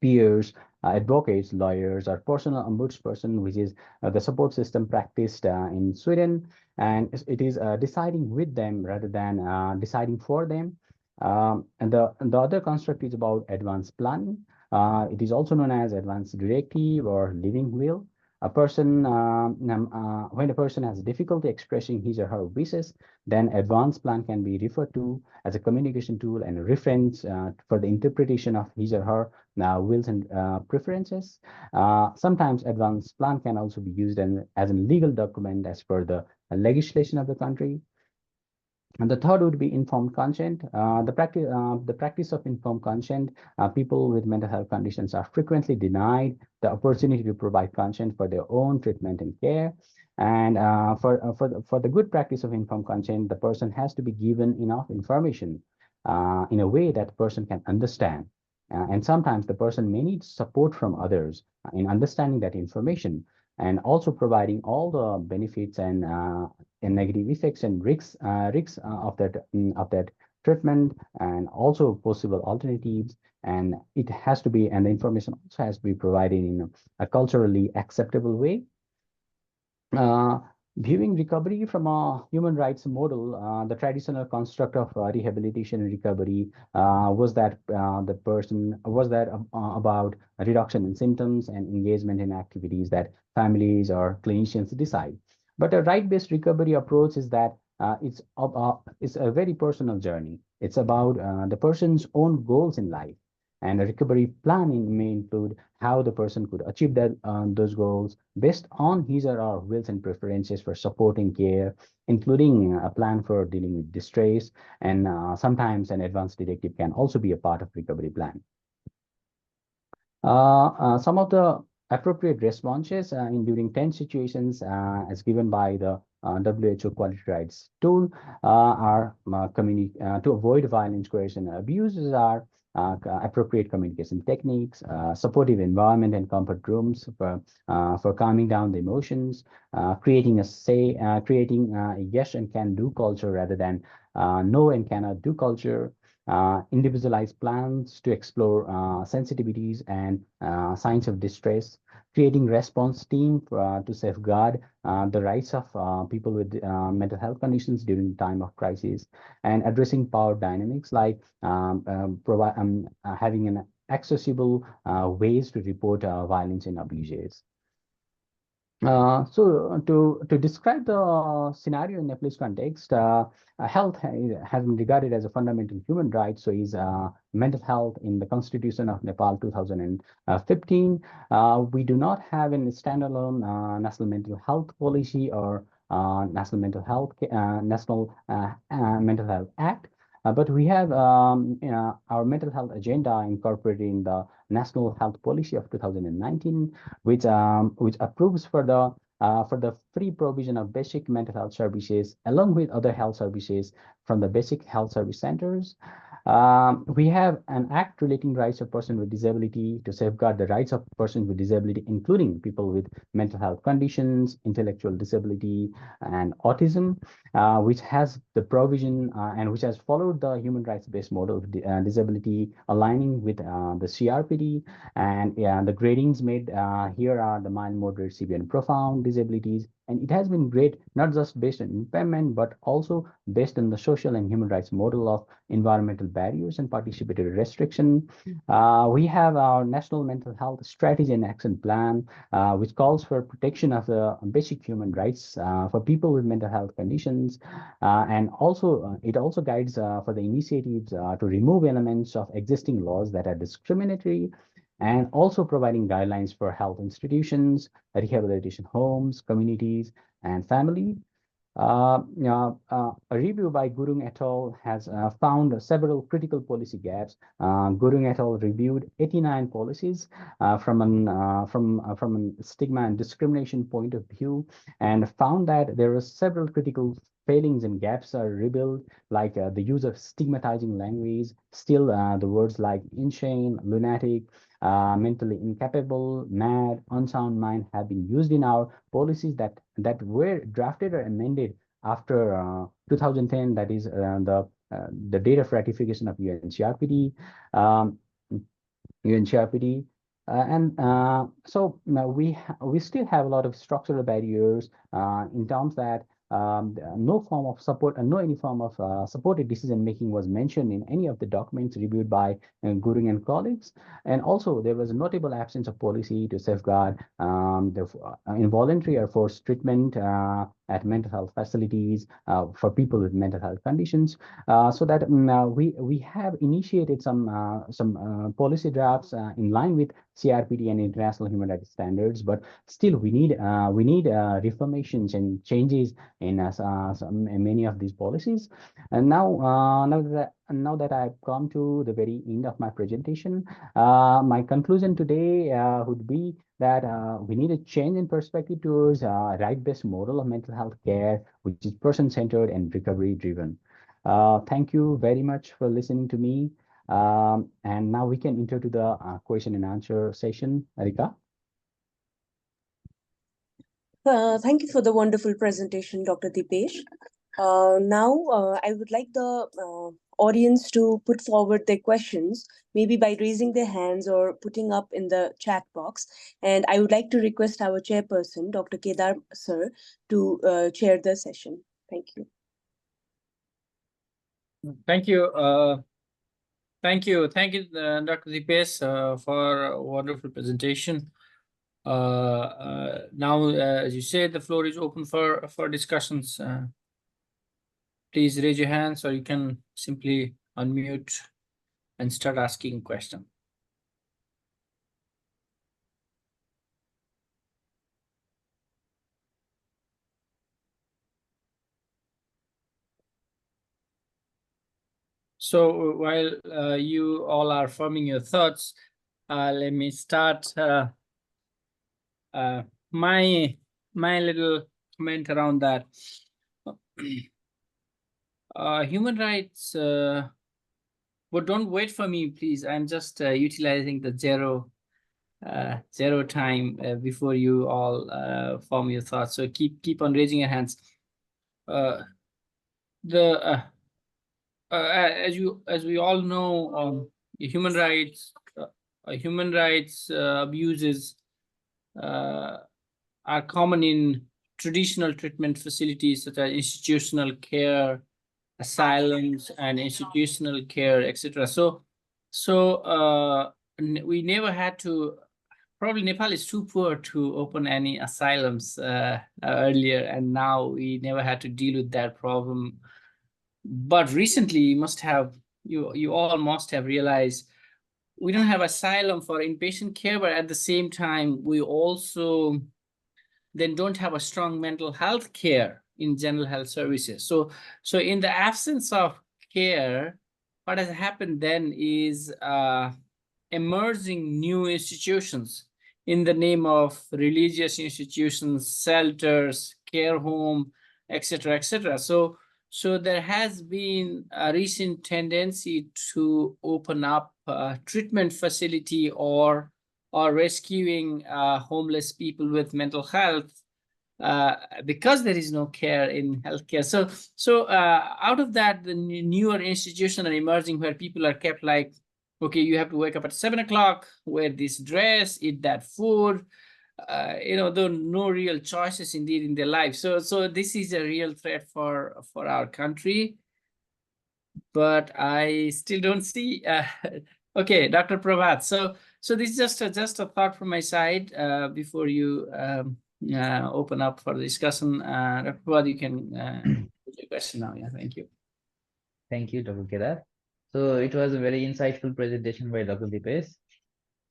peers, advocates, lawyers, or personal ombudsperson, which is the support system practiced in Sweden. And it is deciding with them rather than deciding for them. And the other construct is about advanced planning. It is also known as advanced directive or living will. When a person has difficulty expressing his or her wishes, then advanced plan can be referred to as a communication tool and a reference for the interpretation of his or her wills and preferences. Sometimes advanced plan can also be used as a legal document as per the legislation of the country. And the third would be informed consent. The practice of informed consent. People with mental health conditions are frequently denied the opportunity to provide consent for their own treatment and care. And for the good practice of informed consent, the person has to be given enough information in a way that the person can understand. And sometimes the person may need support from others in understanding that information, and also providing all the benefits and negative effects and risks of that treatment, and also possible alternatives. And it has to be, and the information also has to be provided in a culturally acceptable way. Viewing recovery from a human rights model, the traditional construct of rehabilitation and recovery was that about a reduction in symptoms and engagement in activities that families or clinicians decide. But a right-based recovery approach is that it's a very personal journey. It's about the person's own goals in life. And a recovery planning may include how the person could achieve those goals based on his or her wills and preferences for supporting care, including a plan for dealing with distress. And sometimes an advanced directive can also be a part of recovery plan. Some of the appropriate responses during 10 situations as given by the WHO Quality Rights tool are to avoid violence, coercion, and abuses are appropriate communication techniques, supportive environment and comfort rooms for calming down the emotions, creating a yes and can do culture rather than no and cannot do culture, individualized plans to explore sensitivities and signs of distress, creating response team to safeguard the rights of people with mental health conditions during the time of crisis, and addressing power dynamics like having an accessible ways to report violence and abuses. So to describe the scenario in Nepalese context, health has been regarded as a fundamental human right. So is mental health in the Constitution of Nepal 2015. We do not have a standalone national mental health policy or national mental health act. But we have our mental health agenda incorporated in the National Health Policy of 2019, which approves for the free provision of basic mental health services along with other health services from the basic health service centers. We have an act relating rights of person with disability to safeguard the rights of persons with disability, including people with mental health conditions, intellectual disability, and autism, which has the provision and which has followed the human rights-based model of disability, aligning with the CRPD. And the gradings made here are the mild, moderate, severe, and profound disabilities. And it has been great, not just based on impairment, but also based on the social and human rights model of environmental barriers and participatory restriction. We have our National Mental Health Strategy and Action Plan, which calls for protection of the basic human rights for people with mental health conditions. And also, it also guides for the initiatives to remove elements of existing laws that are discriminatory, and also providing guidelines for health institutions, rehabilitation homes, communities, and family. A review by Gurung et al. Has found several critical policy gaps. Gurung et al. Reviewed 89 policies from an stigma and discrimination point of view, and found that there are several critical failings and gaps are revealed, like the use of stigmatizing language. Still, the words like insane, lunatic, mentally incapable, mad, unsound mind have been used in our policies that were drafted or amended after 2010. That is the date of ratification of UNCRPD. Um, UNCRPD. We still have a lot of structural barriers in terms that no form of support and no any form of supported decision making was mentioned in any of the documents reviewed by Guring and colleagues. And also there was a notable absence of policy to safeguard the involuntary or forced treatment at mental health facilities for people with mental health conditions. So that we have initiated some policy drafts in line with CRPD and international human rights standards, but still we need reformations and changes in many of these policies. And now that I've come to the very end of my presentation, my conclusion today would be that we need a change in perspective towards a right-based model of mental health care, which is person-centered and recovery-driven. Thank you very much for listening to me. And now we can enter to the question and answer session. Rika? Thank you for the wonderful presentation, Dr. Dipesh. Now, I would like the audience to put forward their questions, maybe by raising their hands or putting up in the chat box. And I would like to request our chairperson, Dr. Kedar sir, to chair the session. Thank you. Thank you. Thank you, Dr. Dipesh, for a wonderful presentation. Now, as you said, the floor is open for discussions. Please raise your hands, or you can simply unmute and start asking a question. So while you all are forming your thoughts, let me start my little comment around that. Human rights, but don't wait for me, please. I'm just utilizing the zero time before you all form your thoughts. So keep on raising your hands. As we all know, human rights abuses are common in traditional treatment facilities such as institutional care, asylums, and institutional care, etc. So we never had to. Probably Nepal is too poor to open any asylums earlier, and now we never had to deal with that problem. But recently, you all must have realized we don't have asylum for inpatient care, but at the same time, we also then don't have a strong mental health care in general health services. So in the absence of care, what has happened then is emerging new institutions in the name of religious institutions, shelters, care home, etc., etc. So there has been a recent tendency to open up a treatment facility or rescuing homeless people with mental health because there is no care in healthcare. So out of that, the newer institutions are emerging where people are kept like, okay, you have to wake up at 7 o'clock, wear this dress, eat that food. There are no real choices indeed in their life. So this is a real threat for our country. But I still don't see. Okay, Dr. Prabhat. So this is just a thought from my side before you open up for the discussion. Dr. Prabhat, you can put your question now. Yeah, thank you. Thank you, Dr. Kedar. So it was a very insightful presentation by Dr. Dipesh.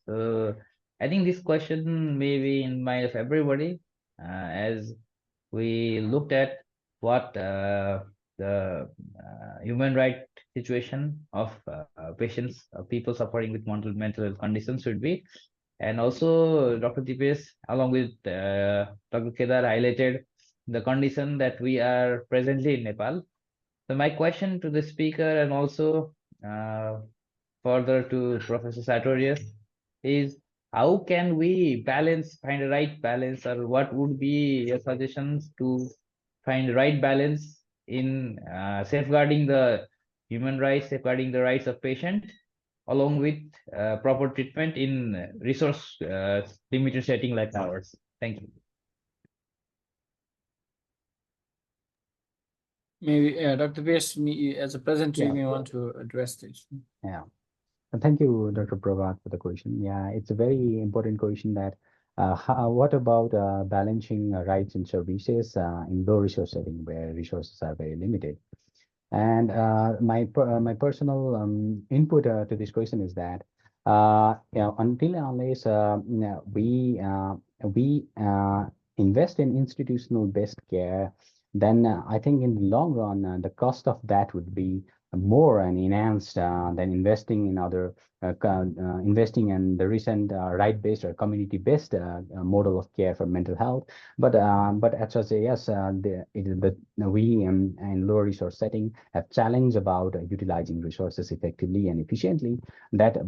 So I think this question may be in mind of everybody as we looked at what the human right situation of patients, people suffering with mental health conditions should be. And also, Dr. Dipesh, along with Dr. Kedar, highlighted the condition that we are presently in Nepal. So my question to the speaker and also further to Professor Sartorius is, how can we find a right balance, or what would be your suggestions to find the right balance in safeguarding the human rights, safeguarding the rights of patient, along with proper treatment in resource limited setting like ours? Thank you. Maybe Dr. Dipesh, as a presenter, you Yeah. may want to address this. Yeah. Thank you, Dr. Prabhat, for the question. Yeah, it's a very important question that what about balancing rights and services in low resource setting where resources are very limited? And my personal input to this question is that until and unless we invest in institutional based care, then I think in the long run the cost of that would be more and enhanced than investing in other investing in the recent right-based or community-based model of care for mental health. But as I say, yes, we in lower resource setting have challenge about utilizing resources effectively and efficiently. That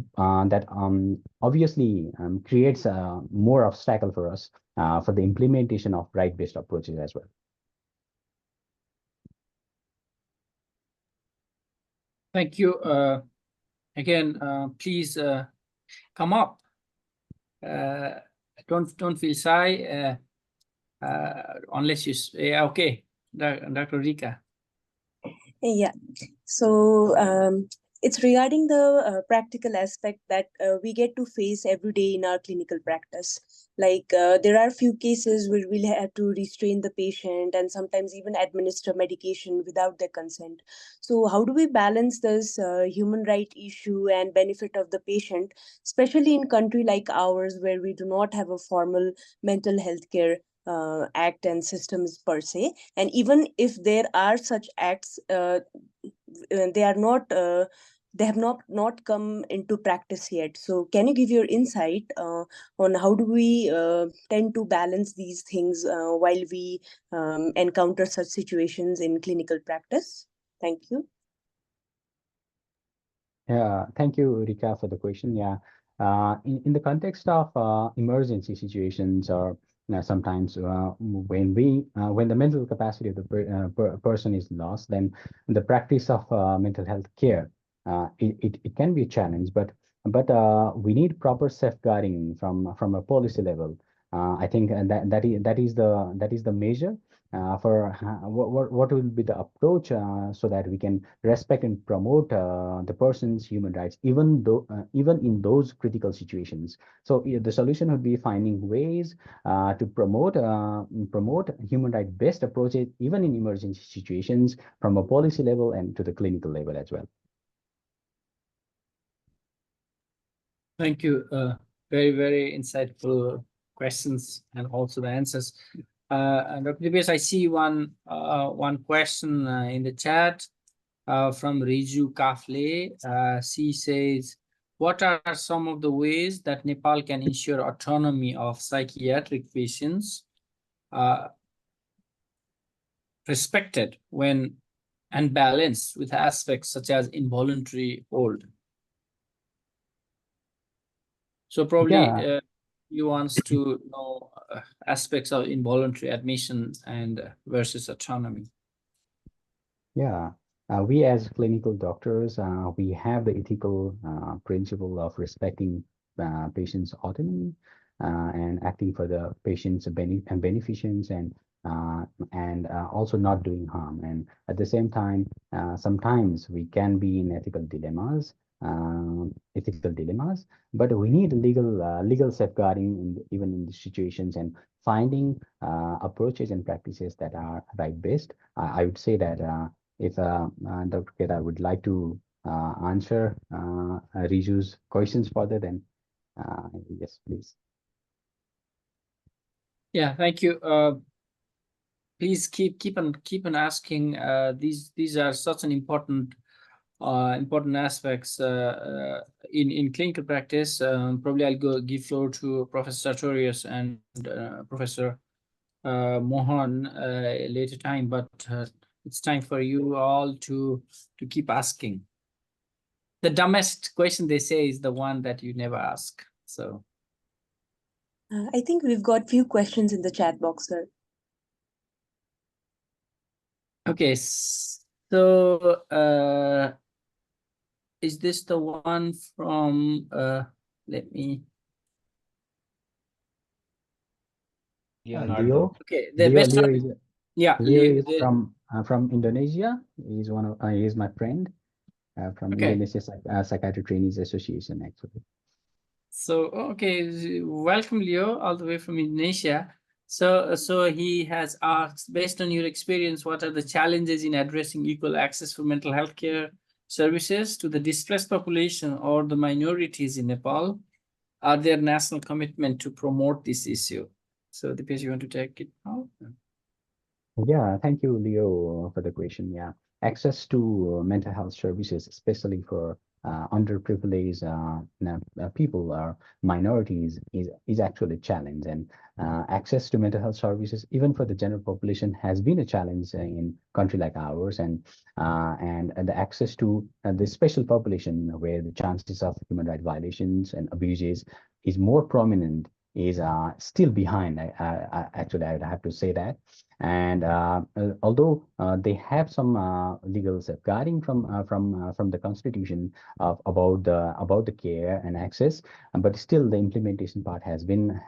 obviously creates more obstacle for us for the implementation of right-based approaches as well. Thank you. Again, please come up. Don't feel shy unless you say, okay, Dr. Rika. Yeah, so it's regarding the practical aspect that we get to face every day in our clinical practice. Like there are few cases where we'll have to restrain the patient and sometimes even administer medication without their consent. So how do we balance this human right issue and benefit of the patient, especially in country like ours where we do not have a formal mental health care act and systems per se, and even if there are such acts, they are not they have not come into practice yet. So can you give your insight on how do we tend to balance these things while we encounter such situations in clinical practice? Thank you. Yeah, thank you, Rika, for the question. Yeah, in the context of emergency situations, or sometimes when the mental capacity of the person is lost, then the practice of mental health care it can be a challenge. But we need proper safeguarding from a policy level. I think that is the measure for what will be the approach so that we can respect and promote the person's human rights, even in those critical situations. So the solution would be finding ways to promote human right based approaches even in emergency situations from a policy level and to the clinical level as well. Thank you. Very, very insightful questions and also the answers. And Dr. Dipesh, I see one question in the chat from Riju Kafle. She says, what are some of the ways that Nepal can ensure autonomy of psychiatric patients respected when and balanced with aspects such as involuntary hold? So probably you want to know aspects of involuntary admission and versus autonomy. Yeah, we as clinical doctors, we have the ethical principle of respecting patients' autonomy and acting for the patient's beneficence and also not doing harm. And at the same time, sometimes we can be in ethical dilemmas, but we need legal safeguarding even in these situations, and finding approaches and practices that are right-based. I would say that if Dr. Kedar would like to answer Riju's questions further, then yes, please. Yeah, thank you. please keep on asking. These are such an important aspects in clinical practice. Probably I'll give floor to Professor Sartorius and Professor Mohan later time, but it's time for you all to keep asking. The dumbest question, they say, is the one that you never ask. So I think we've got few questions in the chat box, sir. okay, so is this the one from let me Leo. Okay, the Leo, best Leo is yeah, Leo is from Indonesia. He's one of he is my friend from Okay. Indonesia Psychiatry Trainees Association, actually. So okay, welcome Leo, all the way from Indonesia. So he has asked, based on your experience, what are the challenges in addressing equal access for mental health care services to the displaced population or the minorities in Nepal? Are there national commitment to promote this issue? So Dipesh, you want to take it now? Yeah, thank you, Leo, for the question. Yeah, access to mental health services, especially for underprivileged people or minorities, is actually a challenge. And access to mental health services, even for the general population, has been a challenge in a country like ours. And the access to the special population, where the chances of human rights violations and abuses is more prominent, is still behind. Actually, I would have to say that. And although they have some legal safeguarding from the Constitution about the care and access, but still the implementation part has been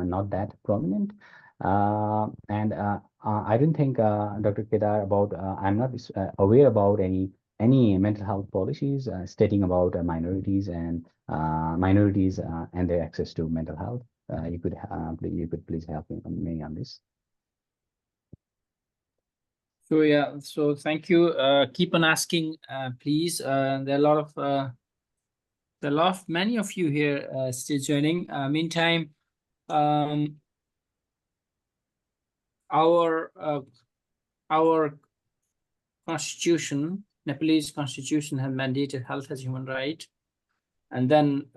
not that prominent. I don't think, Dr. Kedar, about I'm not aware about any mental health policies stating about minorities and their access to mental health. You could please help me on this. So yeah, so thank you. Keep on asking, please. There are many of you here still joining. Meantime, our constitution, Nepalese constitution, has mandated health as human right, and then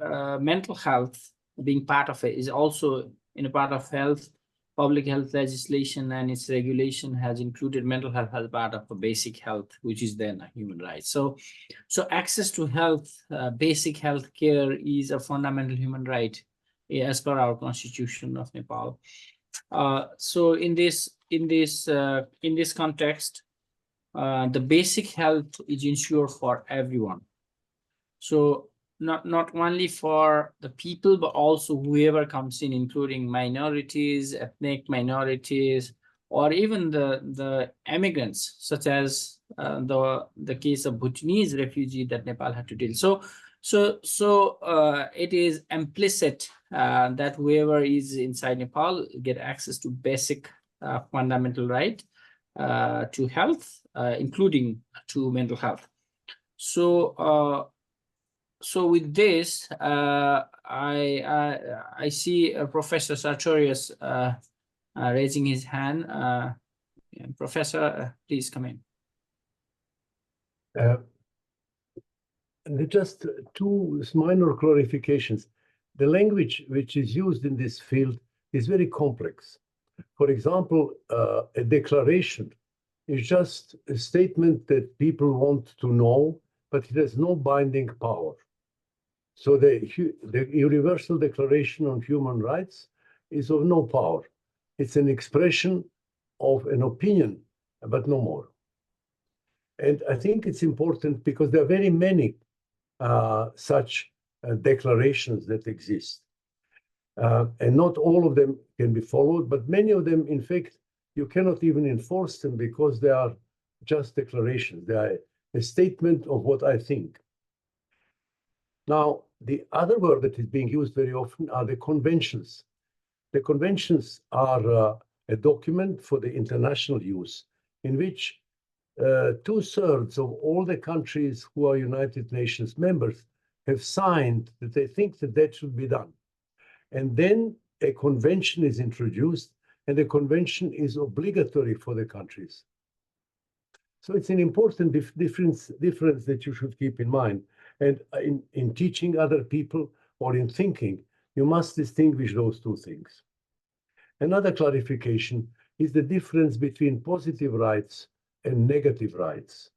mental health being part of it is also in a part of health. Public health legislation and its regulation has included mental health as part of a basic health, which is then a human right. So access to health, basic health care, is a fundamental human right as per our constitution of Nepal. So in this context, the basic health is ensured for everyone. So not only for the people, but also whoever comes in, including minorities, ethnic minorities, or even the immigrants, such as the case of Bhutanese refugee that Nepal had to deal. So it is implicit that whoever is inside Nepal get access to basic fundamental right to health, including to mental health. So with this, I see Professor Sartorius raising his hand. Professor, please come in. Just two minor clarifications. The language which is used in this field is very complex. For example, a declaration is just a statement that people want to know, but it has no binding power. So the Universal Declaration on Human Rights is of no power. It's an expression of an opinion, but no more. And I think it's important because there are very many such declarations that exist. And not all of them can be followed, but many of them, in fact, you cannot even enforce them because they are just declarations. They are a statement of what I think. Now, the other word that is being used very often are the conventions. The conventions are a document for the international use in which 2/3 of all the countries who are United Nations members have signed that they think that that should be done. And then a convention is introduced and the convention is obligatory for the countries. So it's an important difference that you should keep in mind. And in teaching other people or in thinking, you must distinguish those two things. Another clarification is the difference between positive rights and negative rights.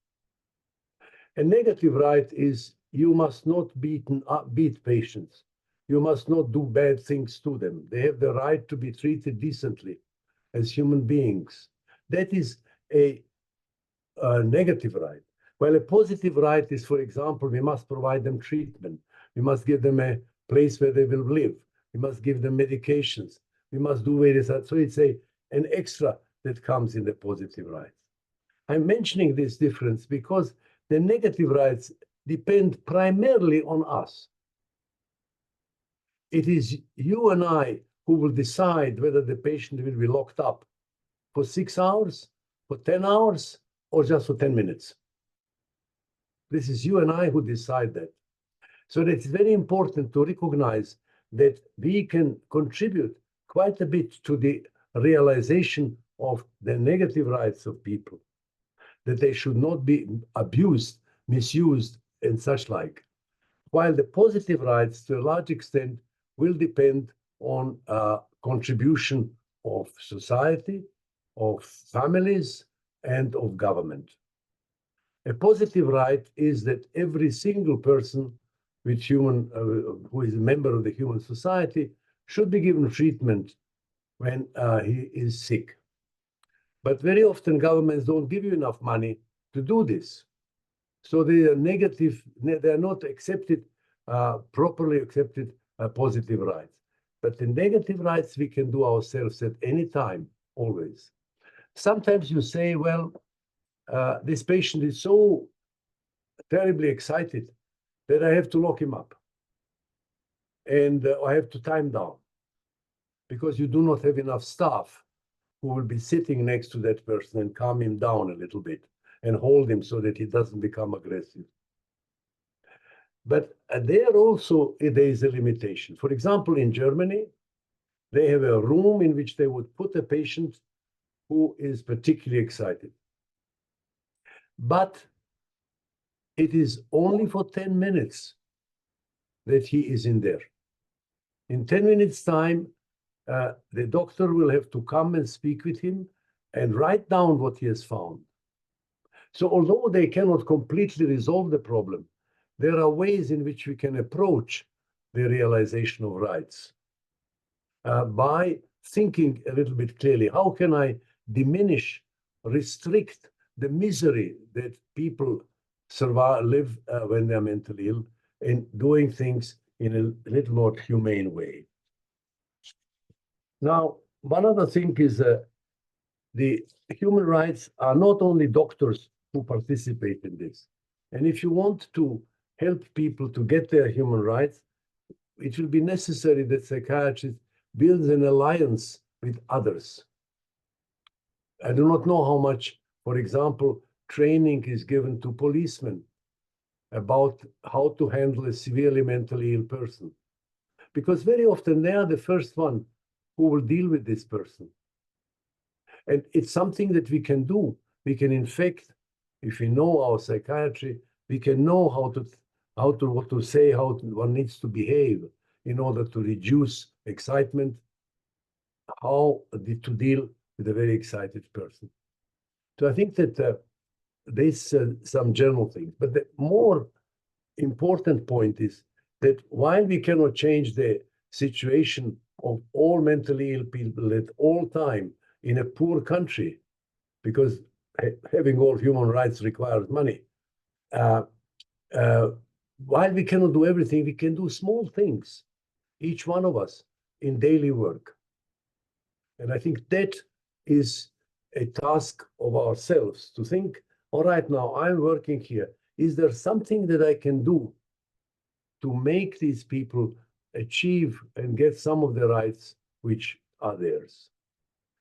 A negative right is you must not beat patients. You must not do bad things to them. They have the right to be treated decently as human beings. That is a negative right. While a positive right is, for example, we must provide them treatment. We must give them a place where they will live. We must give them medications. We must do various. So it's an extra that comes in the positive rights. I'm mentioning this difference because the negative rights depend primarily on us. It is you and I who will decide whether the patient will be locked up for 6 hours, for 10 hours, or just for 10 minutes. This is you and I who decide that. So that it's very important to recognize that we can contribute quite a bit to the realization of the negative rights of people, that they should not be abused, misused, and such like. While the positive rights, to a large extent, will depend on contribution of society, of families, and of government. A positive right is that every single person with who is a member of the human society should be given treatment when he is sick. But very often governments don't give you enough money to do this. So they are negative, they are not accepted, properly accepted positive rights. But the negative rights we can do ourselves at any time, always. Sometimes you say, well, this patient is so terribly excited that I have to lock him up. And I have to time down because you do not have enough staff who will be sitting next to that person and calm him down a little bit and hold him so that he doesn't become aggressive. But there also, there is a limitation. For example, in Germany, they have a room in which they would put a patient who is particularly excited. But it is only for 10 minutes that he is in there. In 10 minutes' time, the doctor will have to come and speak with him and write down what he has found. So although they cannot completely resolve the problem, there are ways in which we can approach the realization of rights by thinking a little bit clearly. How can I diminish, restrict the misery that people live when they're mentally ill, and doing things in a little more humane way? Now, one other thing is the human rights are not only doctors who participate in this. And if you want to help people to get their human rights, it will be necessary that psychiatrists build an alliance with others. I do not know how much, for example, training is given to policemen about how to handle a severely mentally ill person. Because very often they are the first one who will deal with this person. And it's something that we can do. We can, in fact, if we know our psychiatry, we can know what to say, how one needs to behave in order to reduce excitement, how to deal with a very excited person. So I think that there's some general things. But the more important point is that while we cannot change the situation of all mentally ill people at all time in a poor country, because having all human rights requires money, while we cannot do everything, we can do small things, each one of us, in daily work. And I think that is a task of ourselves to think, all right, now I'm working here. Is there something that I can do to make these people achieve and get some of the rights which are theirs?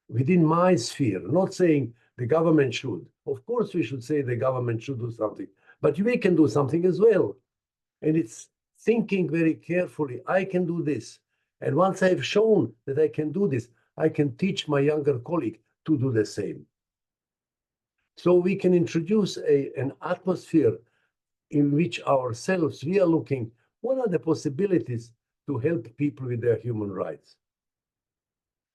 Within my sphere, not saying the government should. Of course, we should say the government should do something, but we can do something as well. And it's thinking very carefully, I can do this. And once I've shown that I can do this, I can teach my younger colleague to do the same. So we can introduce an atmosphere in which ourselves, we are looking, what are the possibilities to help people with their human rights?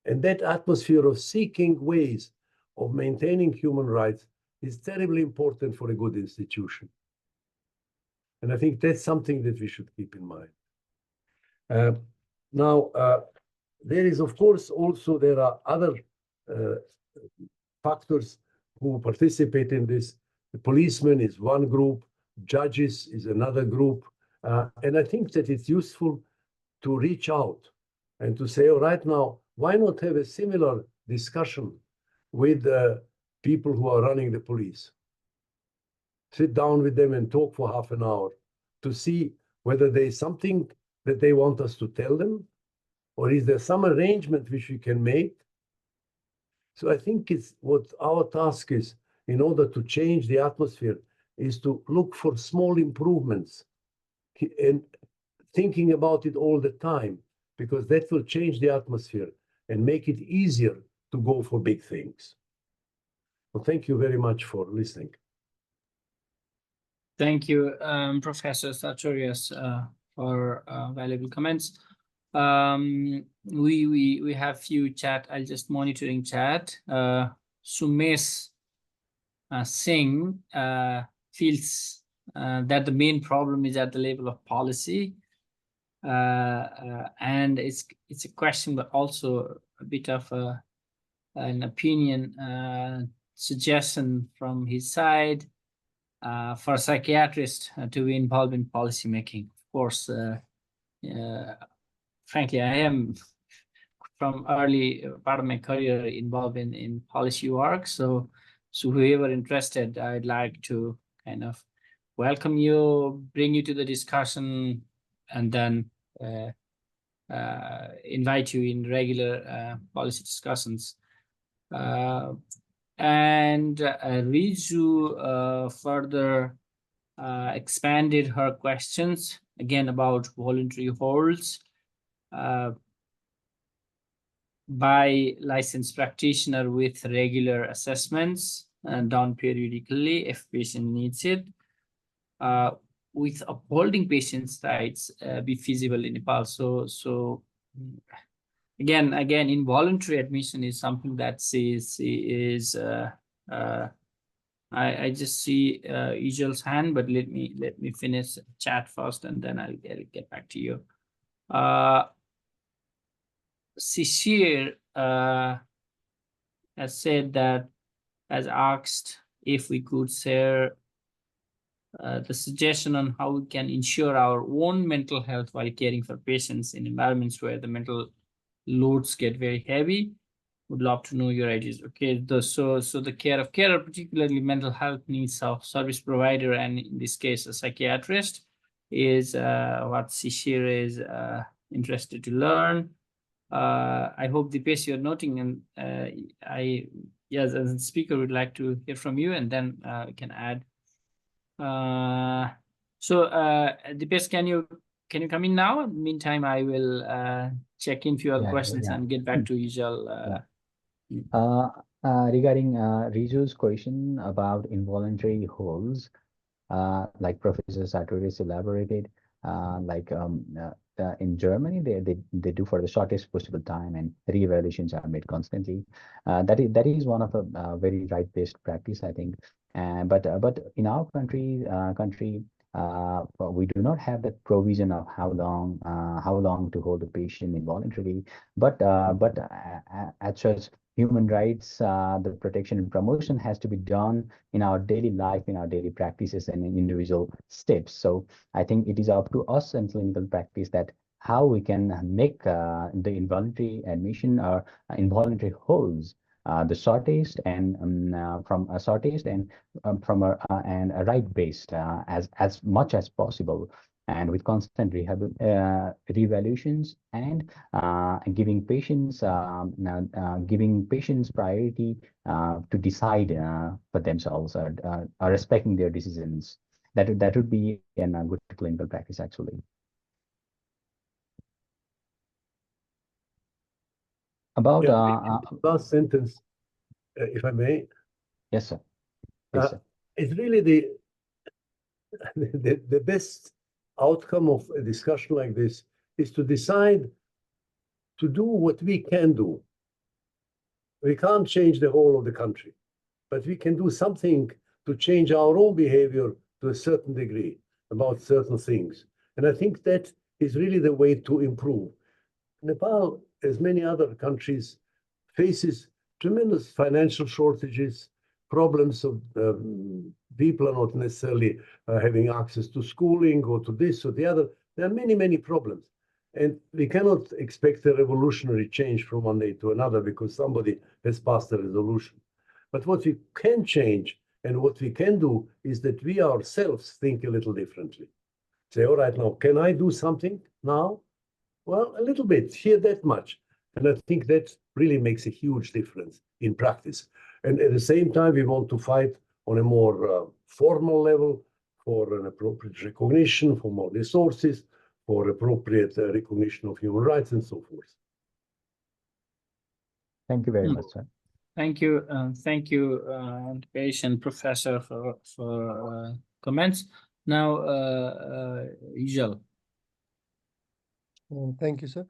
And that atmosphere of seeking ways of maintaining human rights is terribly important for a good institution. And I think that's something that we should keep in mind. There is, of course, also there are other factors who participate in this. The policemen is one group, judges is another group. And I think that it's useful to reach out and to say, all right, now, why not have a similar discussion with people who are running the police? Sit down with them and talk for half an hour to see whether there is something that they want us to tell them, or is there some arrangement which we can make? So I think it's what our task is in order to change the atmosphere is to look for small improvements and thinking about it all the time, because that will change the atmosphere and make it easier to go for big things. Well, thank you very much for listening. Thank you, Professor Sartorius, for valuable comments. We have few chat. I'll just monitoring chat. Sumesh Singh feels that the main problem is at the level of policy, and it's a question, but also a bit of an opinion suggestion from his side for psychiatrists to be involved in policy making. Of course, frankly, I am from early part of my career involved in policy work. So whoever interested, I'd like to kind of welcome you, bring you to the discussion, and then invite you in regular policy discussions. And Riju further expanded her questions again about voluntary holds by licensed practitioner with regular assessments done periodically if patient needs it. With upholding patients' rights be feasible in Nepal. So again, involuntary admission is something that is I just see Yujal's hand, but let me finish chat first, and then I'll get back to you. Shishir has said that, has asked if we could share the suggestion on how we can ensure our own mental health while caring for patients in environments where the mental loads get very heavy. Would love to know your ideas. Okay, so the care of carer, particularly mental health needs of service provider, and in this case a psychiatrist, is what Shishir is interested to learn. I hope Dipesh you're noting, and yes, as a speaker would like to hear from you, and then we can add. Dipesh, can you come in now? Meantime, I will check in few other questions and get back to Yujal. Regarding Riju's question about involuntary holds, like Professor Sartorius elaborated, in Germany, they do for the shortest possible time, and re-evaluations are made constantly. That is one of a very right-based practice, I think. But in our country, we do not have that provision of how long to hold the patient involuntarily. But as such, human rights, the protection and promotion has to be done in our daily life, in our daily practices, and in individual steps. So I think it is up to us in clinical practice that how we can make the involuntary admission or involuntary holds the shortest and from a shortest and from a right-based as much as possible, and with constant reevaluations and giving patients priority to decide for themselves or respecting their decisions. That would be a good clinical practice, actually. About last sentence, if I may. Yes, sir. Please, sir. It's really the best outcome of a discussion like this is to decide to do what we can do. We can't change the whole of the country, but we can do something to change our own behavior to a certain degree about certain things. And I think that is really the way to improve. Nepal, as many other countries, faces tremendous financial shortages, problems of people are not necessarily having access to schooling or to this or the other. There are many, many problems. And we cannot expect a revolutionary change from one day to another because somebody has passed a resolution. But what we can change and what we can do is that we ourselves think a little differently. Say, all right, now, can I do something now? Well, a little bit, here that much. And I think that really makes a huge difference in practice. And at the same time, we want to fight on a more formal level for an appropriate recognition, for more resources, for appropriate recognition of human rights and so forth. Thank you very much, sir. Thank you, Dipesh and Professor for comments. Now, Yujal. Thank you, sir.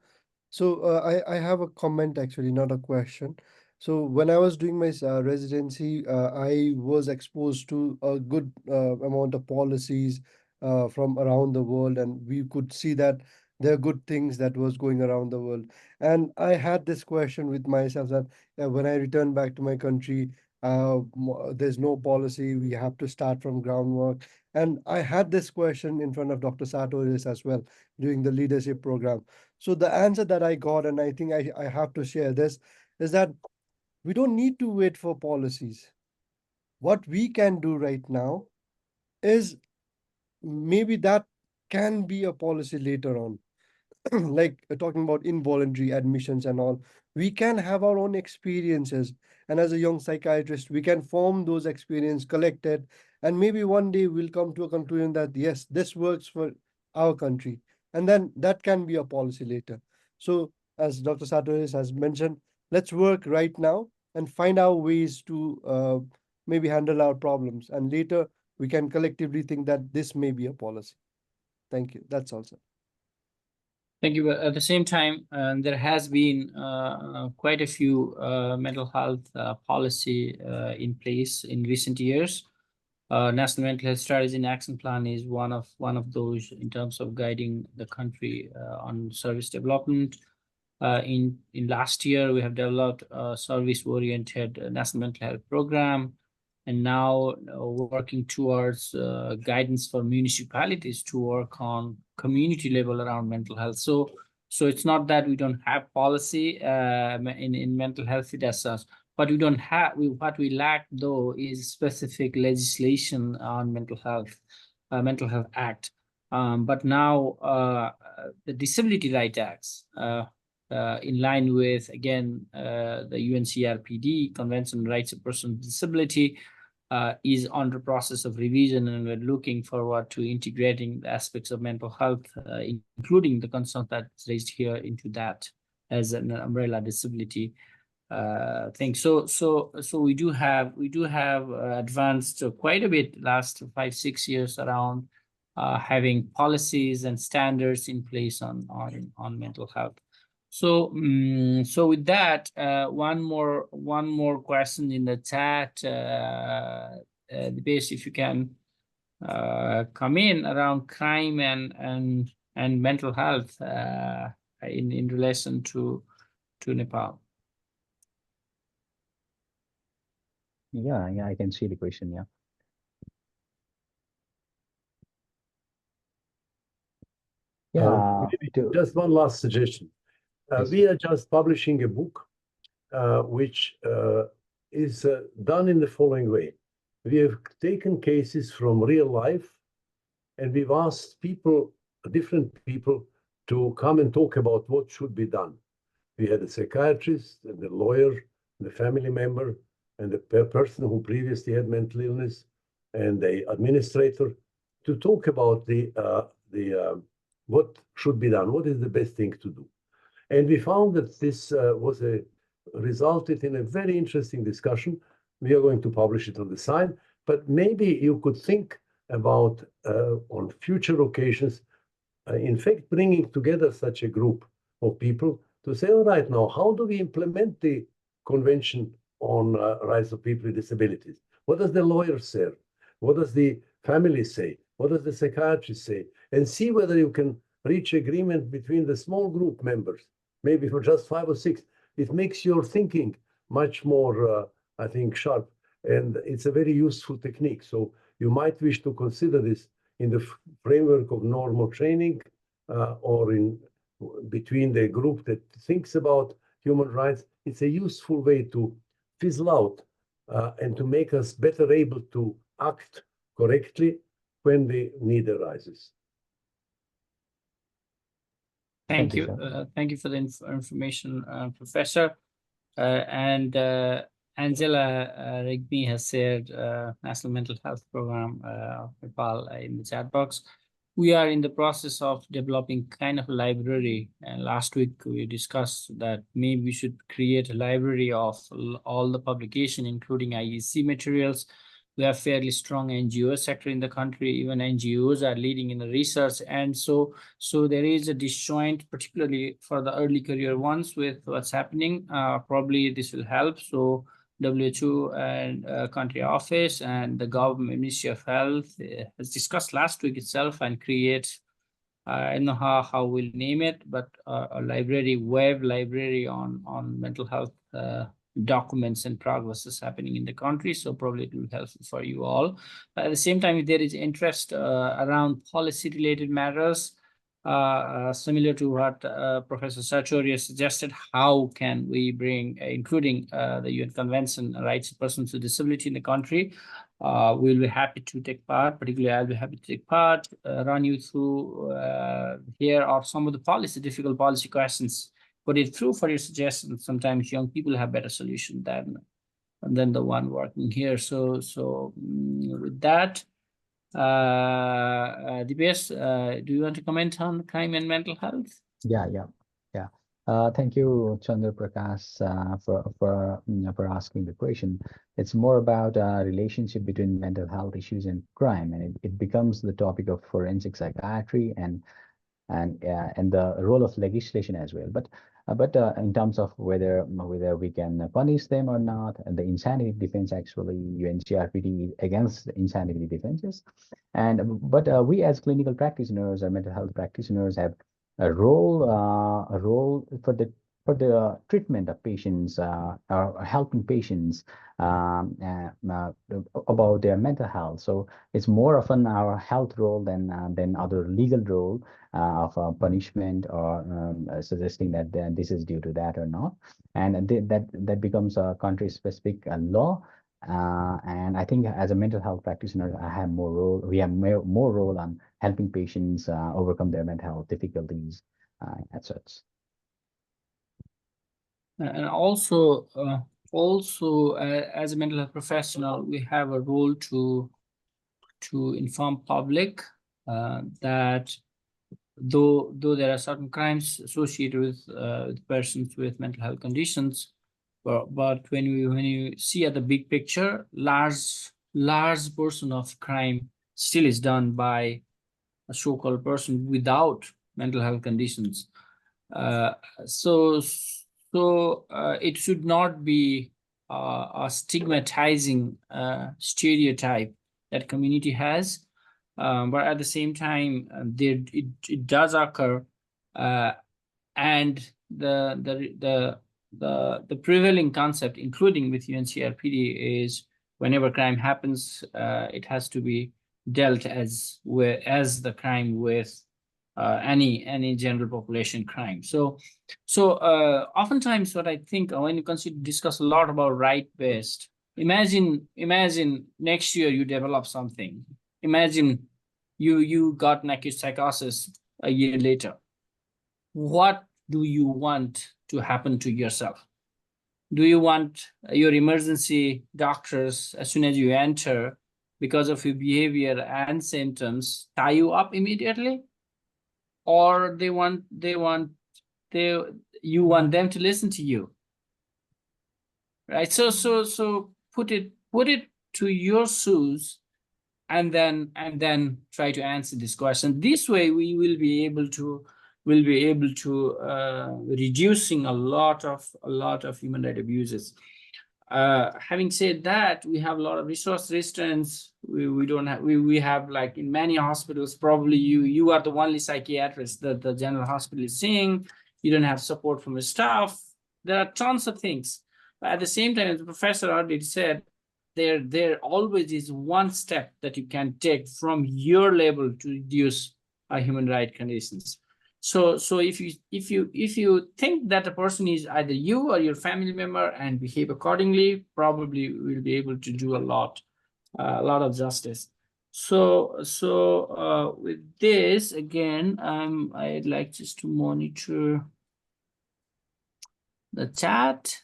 So I have a comment, actually, not a question. So when I was doing my residency, I was exposed to a good amount of policies from around the world, and we could see that there are good things that was going around the world. And I had this question with myself that when I return back to my country, there's no policy, we have to start from groundwork. And I had this question in front of Dr. Sartorius as well during the leadership program. So the answer that I got, and I think I have to share this, is that we don't need to wait for policies. What we can do right now is maybe that can be a policy later on. Like talking about involuntary admissions and all, we can have our own experiences. And as a young psychiatrist, we can form those experiences, collect it, and maybe one day we'll come to a conclusion that, yes, this works for our country. And then that can be a policy later. So as Dr. Sartorius has mentioned, let's work right now and find our ways to maybe handle our problems. And later we can collectively think that this may be a policy. Thank you. That's all, sir. Thank you. At the same time, there has been quite a few mental health policy in place in recent years. National Mental Health Strategy and Action Plan is one of those in terms of guiding the country on service development. In last year, we have developed a service-oriented national mental health program, and now working towards guidance for municipalities to work on community level around mental health. So it's not that we don't have policy in mental health as such, but we don't have. What we lack though is specific legislation on mental health act. But now the Disability Rights Acts, in line with, again, the UNCRPD, Convention on Rights of Persons with Disability, is under process of revision, and we're looking forward to integrating the aspects of mental health, including the concern that's raised here, into that as an umbrella disability thing. So we do have advanced quite a bit last 5-6 years around having policies and standards in place on mental health. So with that, one more question in the chat, Dipesh, if you can come in around crime and mental health in relation to Nepal. Yeah, I can see the question. Just one last suggestion. We are just publishing a book which is done in the following way. We have taken cases from real life, and we've asked different people, to come and talk about what should be done. We had a psychiatrist and a lawyer and a family member and a person who previously had mental illness and the administrator to talk about what should be done, what is the best thing to do. And we found that this was a resulted in a very interesting discussion. We are going to publish it on the site, but maybe you could think about on future occasions, in fact, bringing together such a group of people to say, all right, now, how do we implement the Convention on Rights of People with Disabilities? What does the lawyer say? What does the family say? What does the psychiatrist say? And see whether you can reach agreement between the small group members, maybe for just 5 or 6. It makes your thinking much more, I think, sharp. And it's a very useful technique. So you might wish to consider this in the framework of normal training or in between the group that thinks about human rights. It's a useful way to fizzle out and to make us better able to act correctly when the need arises. Thank you. Thank you for the information, Professor. Angela Rigby has shared National Mental Health Program of Nepal in the chat box. We are in the process of developing kind of a library, and last week we discussed that maybe we should create a library of all the publication, including IEC materials. We have fairly strong NGO sector in the country. Even NGOs are leading in the research, and so there is a disjoint, particularly for the early career ones, with what's happening. Probably this will help. So WHO and country office and the government Ministry of Health has discussed last week itself and create, I don't know how we'll name it, but a library, web library on mental health documents and progresses happening in the country. So probably it will help for you all. But at the same time, if there is interest around policy related matters, similar to what Professor Sartorius suggested, how can we bring, including the UN Convention on Rights of Persons with Disability in the country, we'll be happy to take part. Particularly, I'll be happy to take part, run you through here are some of the difficult policy questions. Put it through for your suggestions. Sometimes young people have better solution than the one working here. So with that, Dipesh, do you want to comment on crime and mental health? Yeah. Thank you, Chandra Prakash, for asking the question. It's more about relationship between mental health issues and crime, and it becomes the topic of forensic psychiatry and the role of legislation as well. But in terms of whether we can punish them or not, and the insanity defense, actually UNCRPD against insanity defenses, but we as clinical practitioners or mental health practitioners have a role for the treatment of patients or helping patients about their mental health. So it's more often our health role than other legal role of punishment or suggesting that this is due to that or not, and that becomes a country specific law. And I think as a mental health practitioner, I have more role. We have more role on helping patients overcome their mental health difficulties and such. And also, as a mental health professional, we have a role to inform public that though there are certain crimes associated with persons with mental health conditions, but when you see at the big picture, large portion of crime still is done by a so-called person without mental health conditions. So it should not be a stigmatizing stereotype that community has, but at the same time, it does occur, and the prevailing concept, including with UNCRPD, is whenever crime happens, it has to be dealt as the crime with any general population crime. So oftentimes what I think when you discuss a lot about right-based, imagine next year you develop something. Imagine you got an acute psychosis a year later. What do you want to happen to yourself? Do you want your emergency doctors, as soon as you enter, because of your behavior and symptoms, tie you up immediately? Or you want them to listen to you? right? So put it to your shoes, and then try to answer this question. This way, we will be able to reducing a lot of human rights abuses. Having said that, we have a lot of resource restraints. We don't have, we have, like in many hospitals, probably you are the only psychiatrist that the general hospital is seeing. You don't have support from the staff. There are tons of things. But at the same time, as the professor already said, there always is one step that you can take from your level to reduce human rights conditions. So if you think that a person is either you or your family member and behave accordingly, probably will be able to do a lot of justice. So with this, again, I'd like just to monitor the chat.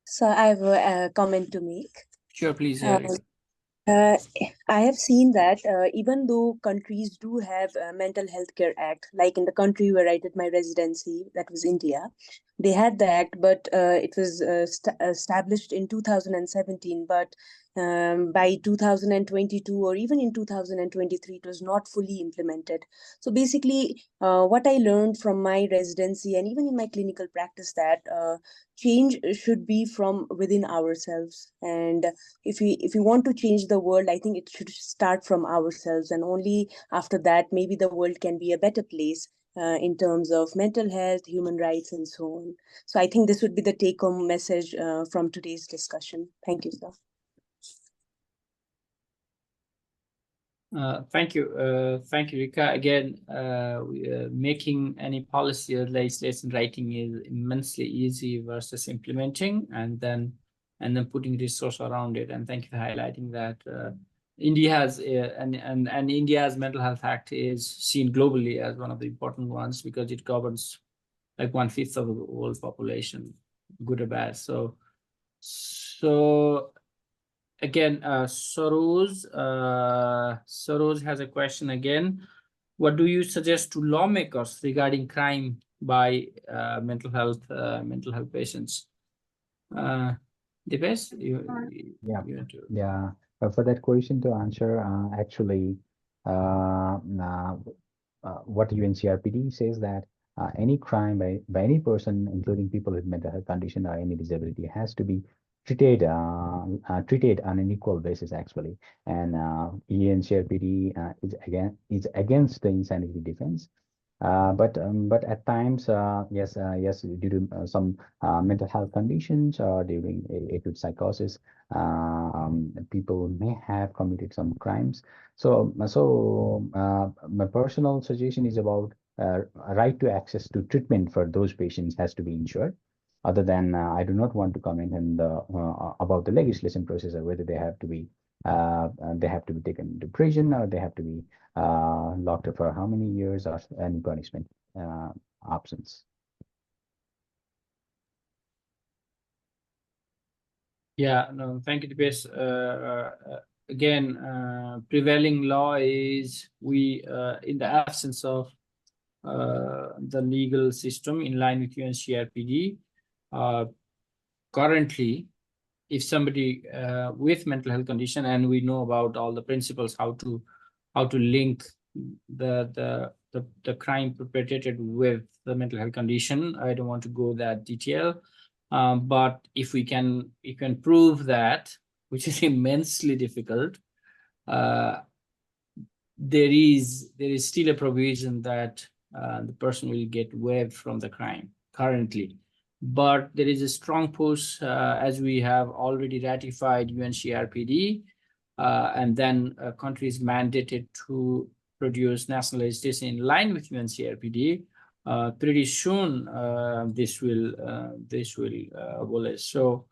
So I have a comment to make. Sure, please. I have seen that even though countries do have a mental health care act, like in the country where I did my residency, that was India, they had the act, but it was established in 2017. But by 2022 or even in 2023, it was not fully implemented. So basically, what I learned from my residency and even in my clinical practice, that change should be from within ourselves. And if we want to change the world, I think it should start from ourselves, and only after that maybe the world can be a better place in terms of mental health, human rights, and so on. So I think this would be the take-home message from today's discussion. Thank you, sir. Thank you, Rika. Again, making any policy or legislation writing is immensely easy versus implementing, and then putting resource around it. And thank you for highlighting that. India has and India's Mental Health Act is seen globally as one of the important ones because it governs like 1/5 of the world population, good or bad. So again, Saroj has a question again. What do you suggest to lawmakers regarding crime by mental health patients? Dipesh, For that question to answer, actually, what UNCRPD says that any crime by any person, including people with mental health condition or any disability, has to be treated on an equal basis, actually. And UNCRPD is against the insanity defense. But at times, yes, due to some mental health conditions or during acute psychosis, people may have committed some crimes. So my personal suggestion is about a right to access to treatment for those patients has to be ensured. Other than I do not want to comment on about the legislation process or whether they have to be taken to prison or they have to be locked up for how many years or any punishment options. Yeah, no, thank you, Dipesh. Again, prevailing law is in the absence of the legal system in line with UNCRPD, currently, if somebody with mental health condition, and we know about all the principles how to link the crime perpetrated with the mental health condition. I don't want to go that detail, but if we can prove that, which is immensely difficult, there is still a provision that the person will get waived from the crime currently. But there is a strong push, as we have already ratified UNCRPD, and then countries mandated to produce national legislation in line with UNCRPD. Pretty soon, this will abolish. So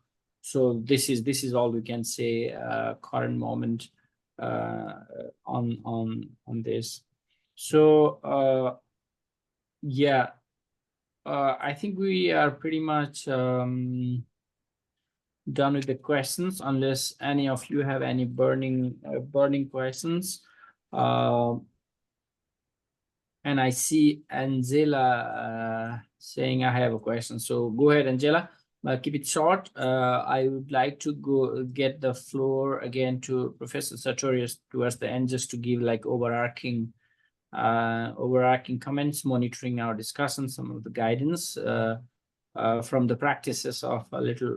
this is all we can say current moment on this. So yeah. I think we are pretty much done with the questions, unless any of you have any burning questions. And I see Angela saying I have a question. So go ahead, Angela. keep it short. I would like to get the floor again to Professor Sartorius towards the end, just to give like overarching comments, monitoring our discussion, some of the guidance from the practices of a little,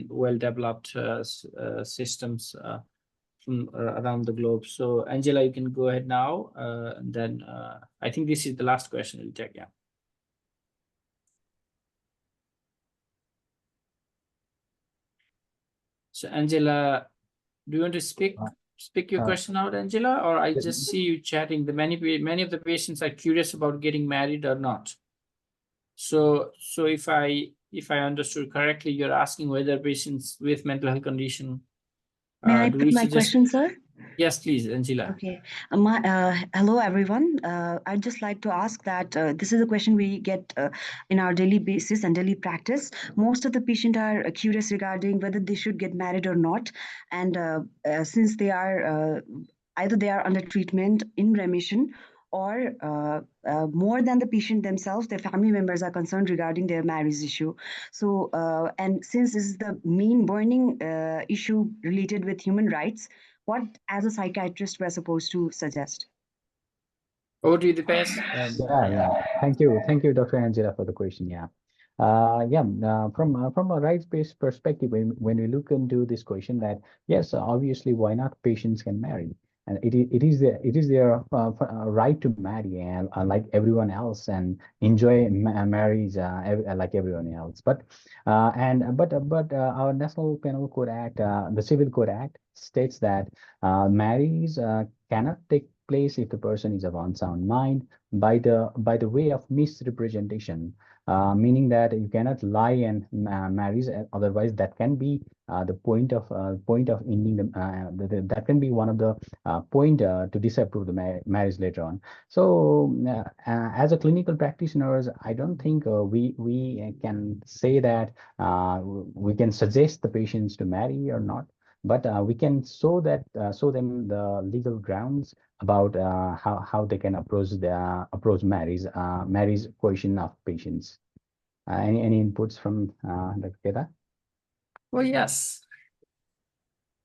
well-developed systems from around the globe. So Angela, you can go ahead now. And then I think this is the last question we'll take. Yeah. So Angela, do you want to speak your question out, Angela, or I just see you chatting? The many of the patients are curious about getting married or not. So if I understood correctly, you're asking whether patients with mental health condition. May I put my question, sir? Yes, please, Angela. Okay. Hello, everyone. I'd just like to ask that this is a question we get in our daily basis and daily practice. Most of the patients are curious regarding whether they should get married or not. And since they are either they are under treatment, in remission, or more than the patient themselves, their family members are concerned regarding their marriage issue. So, and since this is the main burning issue related with human rights, what as a psychiatrist we're supposed to suggest? Over to you, Dipesh. Yeah. Thank you, Dr. Angela, for the question. From a rights-based perspective, when we look into this question, that yes, obviously, why not patients can marry, and it is their right to marry, and like everyone else, and enjoy marriage like everyone else. But our National Penal Code Act, the Civil Code Act, states that marriage cannot take place if the person is of unsound mind by the way of misrepresentation, meaning that you cannot lie and marry. Otherwise, that can be the point of ending that can be one of the point to disapprove the marriage later on. So, as a clinical practitioners, I don't think we can say that we can suggest the patients to marry or not. But we can show them the legal grounds about how they can approach marriage question of patients. Any inputs from Dr. Kedar? Well, yes.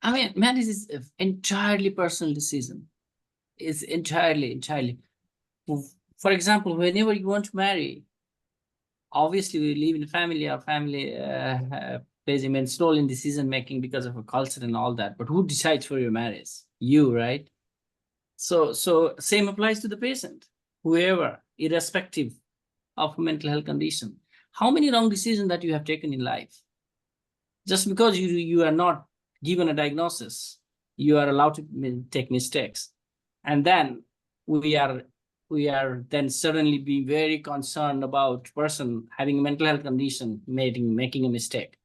I mean, marriage is an entirely personal decision. It's entirely. For example, whenever you want to marry, obviously we live in a family. Our family plays immense role in decision making because of a culture and all that. But who decides for your marriage? You, right? So same applies to the patient, whoever, irrespective of mental health condition. How many wrong decisions that you have taken in life? Just because you are not given a diagnosis, you are allowed to take mistakes, and then we are then suddenly be very concerned about person having a mental health condition making a mistake.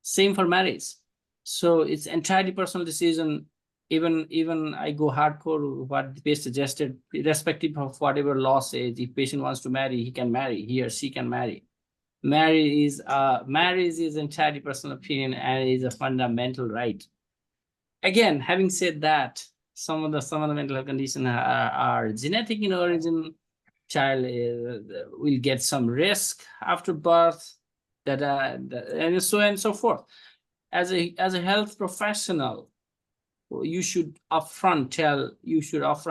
Same for marriage. So it's entirely personal decision. Even I go hardcore what the patient suggested, irrespective of whatever law says. If patient wants to marry, he can marry. He or she can marry. Marriage is entirely personal opinion and is a fundamental right. Again, having said that, some of the mental health conditions are genetic in origin. Child will get some risk after birth, and so on and so forth. As a health professional, you should upfront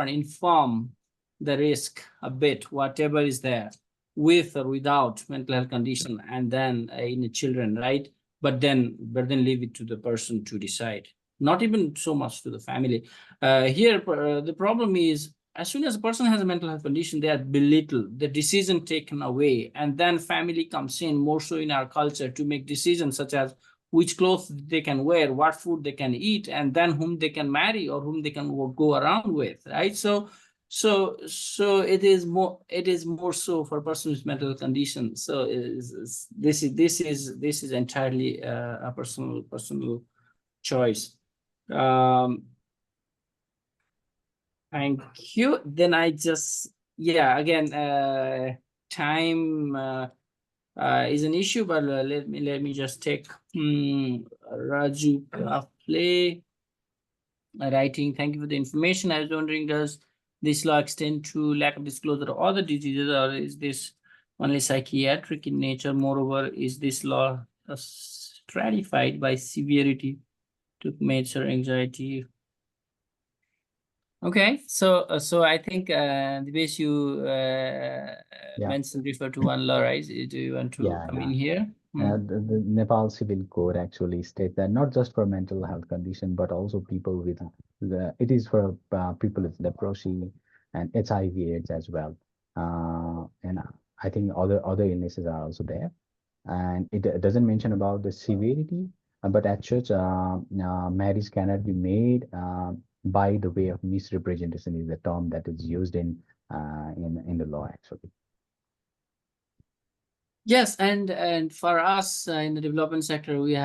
inform the risk a bit, whatever is there, with or without mental health condition, and then in the children, right? But then leave it to the person to decide. Not even so much to the family. The problem is, as soon as a person has a mental health condition, they are belittled, the decision taken away, and then family comes in, more so in our culture, to make decisions such as which clothes they can wear, what food they can eat, and then whom they can marry or whom they can go around with, right? So it is more so for a person with mental condition. So this is entirely a personal choice. Thank you. Then again, time is an issue, but let me just take Raju play writing. Thank you for the information. I was wondering, does this law extend to lack of disclosure of other diseases, or is this only psychiatric in nature? Moreover, is this law stratified by severity to measure anxiety. Okay, so I think Dipesh, you mentioned refer to one law, right? Do you want to come in here? The Nepal Civil Code actually states that not just for mental health condition, but also people with it is for people with leprosy and HIV/AIDS as well. And I think other illnesses are also there. And it doesn't mention about the severity, but at such marriage cannot be made by the way of misrepresentation is the term that is used in the law actually. Yes, and for us in the development sector, we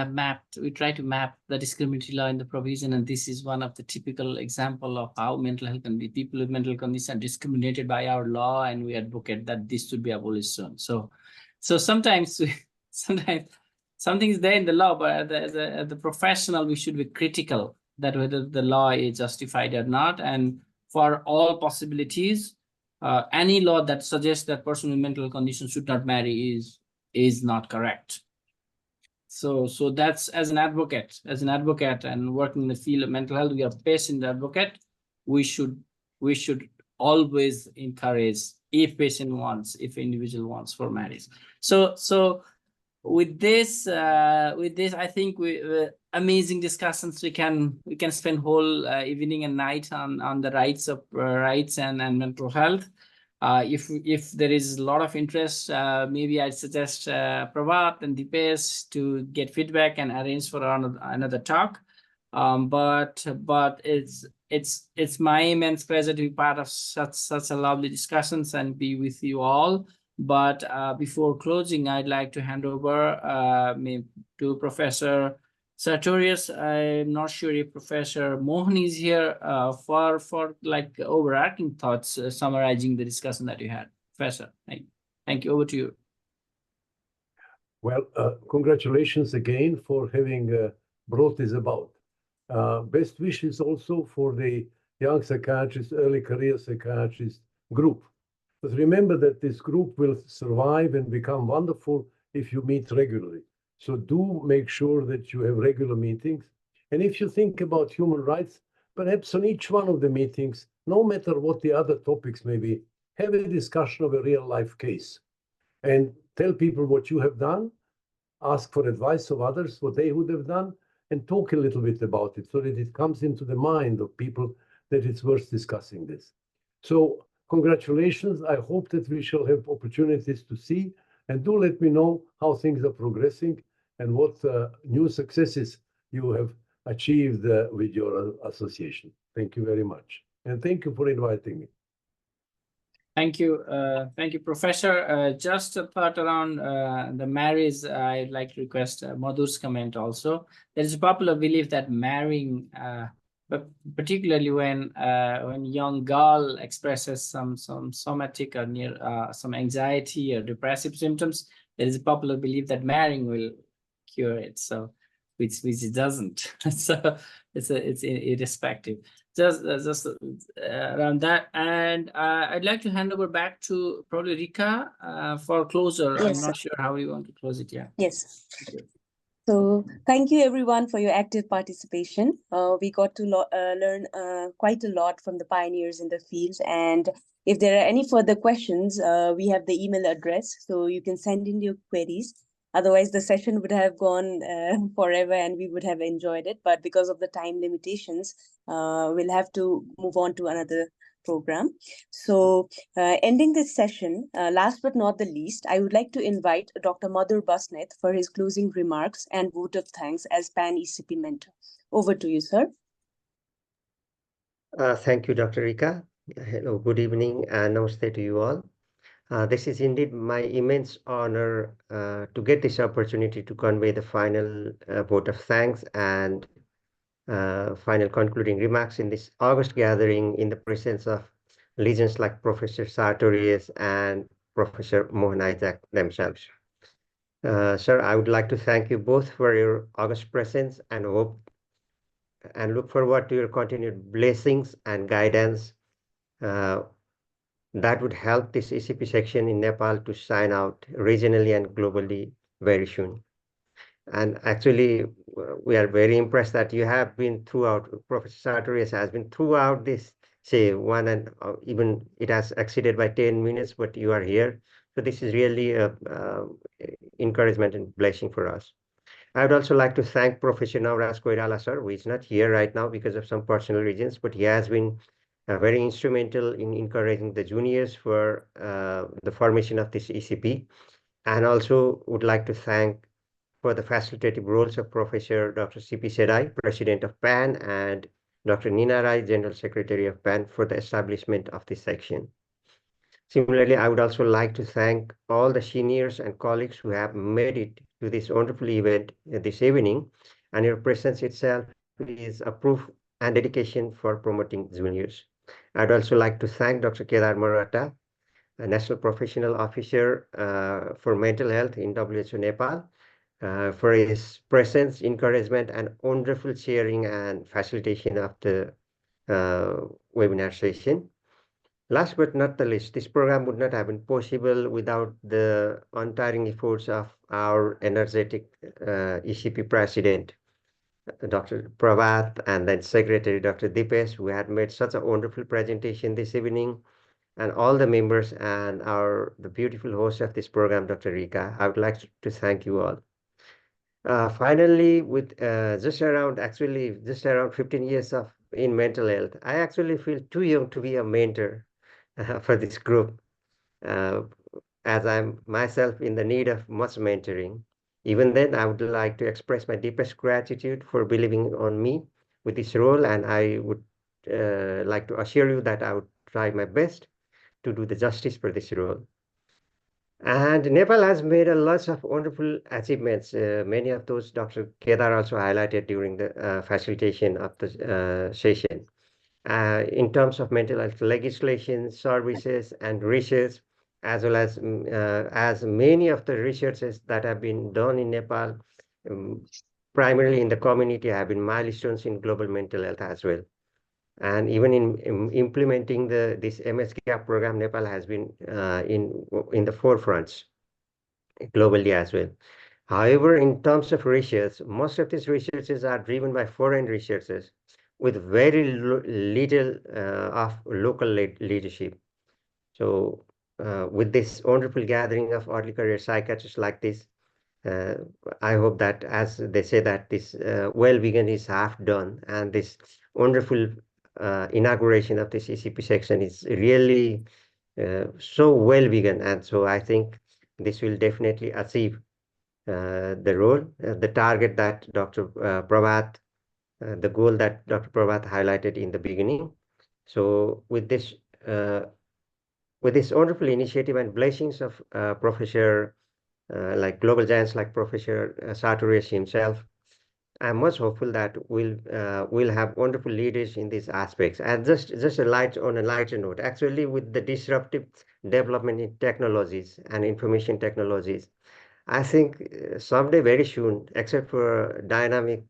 try to map the discriminatory law in the provision, and this is one of the typical example of how mental health and people with mental conditions are discriminated by our law, and we advocate that this should be abolished soon. So sometimes something is there in the law, but as a professional, we should be critical that whether the law is justified or not, and for all possibilities. Any law that suggests that person with mental conditions should not marry is not correct. So that's as an advocate and working in the field of mental health, we are patient advocate. We should always encourage if individual wants for marriage. So with this I think we amazing discussions. We can spend whole evening and night on the rights and mental health. If there is a lot of interest, maybe I'd suggest Prabhat and Dipesh to get feedback and arrange for another talk. But it's my immense pleasure to be part of such a lovely discussions and be with you all. But before closing, I'd like to hand over to Professor Sartorius. I'm not sure if Professor Mohan is here for like overarching thoughts, summarizing the discussion that you had. Professor, thank you. Over to you. Well, congratulations again for having brought this about. Best wishes also for the young psychiatrist, early career psychiatrist group. But remember that this group will survive and become wonderful if you meet regularly. So do make sure that you have regular meetings. And if you think about human rights, perhaps on each one of the meetings, no matter what the other topics may be, have a discussion of a real life case and tell people what you have done, ask for advice of others, what they would have done, and talk a little bit about it so that it comes into the mind of people that it's worth discussing this. So congratulations. I hope that we shall have opportunities to see, and do let me know how things are progressing and what new successes you have achieved with your association. Thank you very much. And thank you for inviting me. Thank you, Professor. Just a thought around the marriage. I'd like to request Madhur's comment also. There is a popular belief that marrying, but particularly when young girl expresses some somatic or some anxiety or depressive symptoms, there is a popular belief that marrying will cure it. So, which it doesn't. So it's irrespective. Just around that, and I'd like to hand over back to probably Rika for closer. Yes, I'm not sure how you want to close it. Yeah. Yes. So thank you everyone for your active participation. We got to learn quite a lot from the pioneers in the field. And if there are any further questions, we have the email address, so you can send in your queries. Otherwise, the session would have gone forever and we would have enjoyed it. But because of the time limitations, we'll have to move on to another program. So ending this session, last but not the least, I would like to invite Dr. Madhur Basnet for his closing remarks and vote of thanks as PAN-ECP mentor. Over to you, sir. Thank you, Dr. Rika. Hello, good evening, and namaste to you all. This is indeed my immense honor to get this opportunity to convey the final vote of thanks and final concluding remarks in this August gathering in the presence of legends like Professor Sartorius and Professor Mohan Isaac themselves. Sir, I would like to thank you both for your August presence and hope and look forward to your continued blessings and guidance that would help this ECP section in Nepal to shine out regionally and globally very soon. And actually, we are very impressed that you have been throughout, Professor Sartorius has been throughout this, say, one and even it has exceeded by 10 minutes, but you are here. So this is really a encouragement and blessing for us. I would also like to thank Professor Navraj Koirala, sir, who is not here right now because of some personal reasons, but he has been very instrumental in encouraging the juniors for the formation of this ECP. And also would like to thank for the facilitative roles of Professor Dr. C.P. Sedai, President of PAN, and Dr. Nina Rai, General Secretary of PAN, for the establishment of this section. Similarly, I would also like to thank all the seniors and colleagues who have made it to this wonderful event this evening, and your presence itself is a proof and dedication for promoting juniors. I'd also like to thank Dr. Kedar Maratha, a National Professional Officer for Mental Health in WHO Nepal, for his presence, encouragement, and wonderful sharing and facilitation of the webinar session. Last but not the least, this program would not have been possible without the untiring efforts of our energetic ECP President, Dr. Prabhat, and then Secretary Dr. Dipesh, who had made such a wonderful presentation this evening, and all the members and the beautiful host of this program, Dr. Rika. I would like to thank you all. Finally, with just around 15 years in mental health, I actually feel too young to be a mentor for this group, as I'm myself in the need of much mentoring. Even then, I would like to express my deepest gratitude for believing on me with this role, and I would like to assure you that I would try my best to do the justice for this role. And Nepal has made a lot of wonderful achievements. Many of those Dr. Kedar also highlighted during the facilitation of the session. In terms of mental health legislation, services, and research, as well as many of the researches that have been done in Nepal, primarily in the community, have been milestones in global mental health as well. And even in implementing this MSGAP program, Nepal has been in the forefronts globally as well. However, in terms of research, most of these researches are driven by foreign researchers with very little of local leadership. So with this wonderful gathering of early career psychiatrists like this, I hope that, as they say, that this well begun is half done, and this wonderful inauguration of this ECP section is really so well begun. And so I think this will definitely achieve the role, the target that Dr. Prabhat, the goal that Dr. Prabhat highlighted in the beginning. So with this wonderful initiative and blessings of Professor like global giants like Professor Sartorius himself, I'm much hopeful that we'll have wonderful leaders in these aspects. And just on a lighter note, actually, with the disruptive development in technologies and information technologies, I think someday very soon, except for dynamic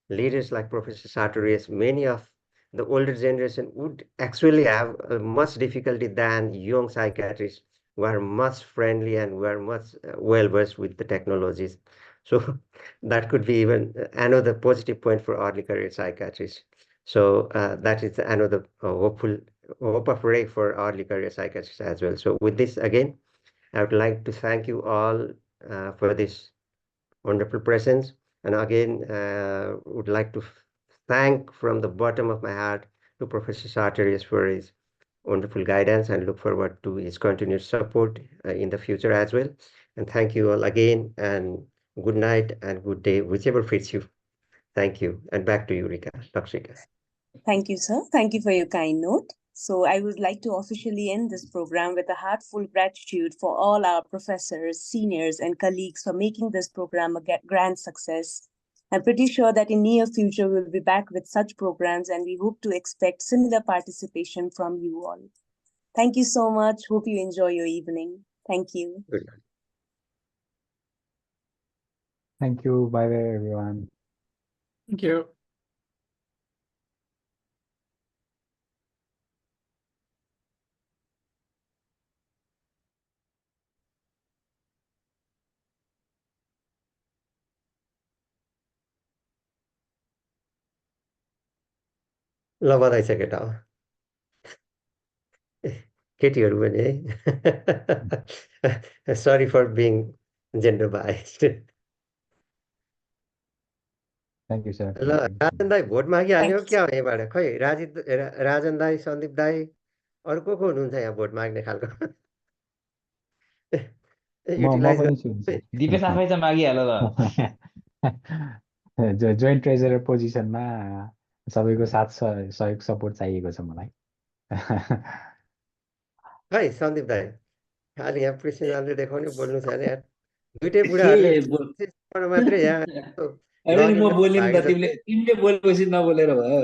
leaders like Professor Sartorius, many of the older generation would actually have much difficulty than young psychiatrists who are much friendly and who are much well versed with the technologies. So that could be even another positive point for early career psychiatrists. So that is another hope of ray for early career psychiatrists as well. So with this, again, I would like to thank you all for this wonderful presence. And again, would like to thank from the bottom of my heart to Professor Sartorius for his wonderful guidance, and look forward to his continued support in the future as well. And thank you all again, and good night and good day, whichever fits you. Thank you. And back to you, Rika. Dr. Rika. Thank you, sir. Thank you for your kind note. So I would like to officially end this program with a heartful gratitude for all our professors, seniors, and colleagues for making this program a grand success. I'm pretty sure that in near future, we'll be back with such programs, and we hope to expect similar participation from you all. Thank you so much. Hope you enjoy your evening. Thank you. Good night. Thank you. Bye-bye, everyone. Thank you. ल बधाई छ केटा हो केटीहरू पनि है सरी for being gender biased Thank you, sir. ल राजन दाई भोट मागिहाल्ने हो क्या हो यहाँबाट खै राजन दाई सन्दीप दाई अरू को हुनुहुन्छ यहाँ भोट माग्ने खालको म युटिलाइज पनि छु, sir. दिपेश आफै चाहिँ मागिहाल ल जोइन्ट ट्रेजरर पोजिसनमा सबैको साथ सहयोग सपोर्ट चाहिएको छ मलाई खै सन्दीप दाई खालि यहाँ प्रेसिडेन्टले देखाउने बोल्नु छैन यार दुइटै बुढाहरूले मात्रै यहाँ होइन म बोलेँ नि त तिमीले बोलेपछि नबोलेर भयो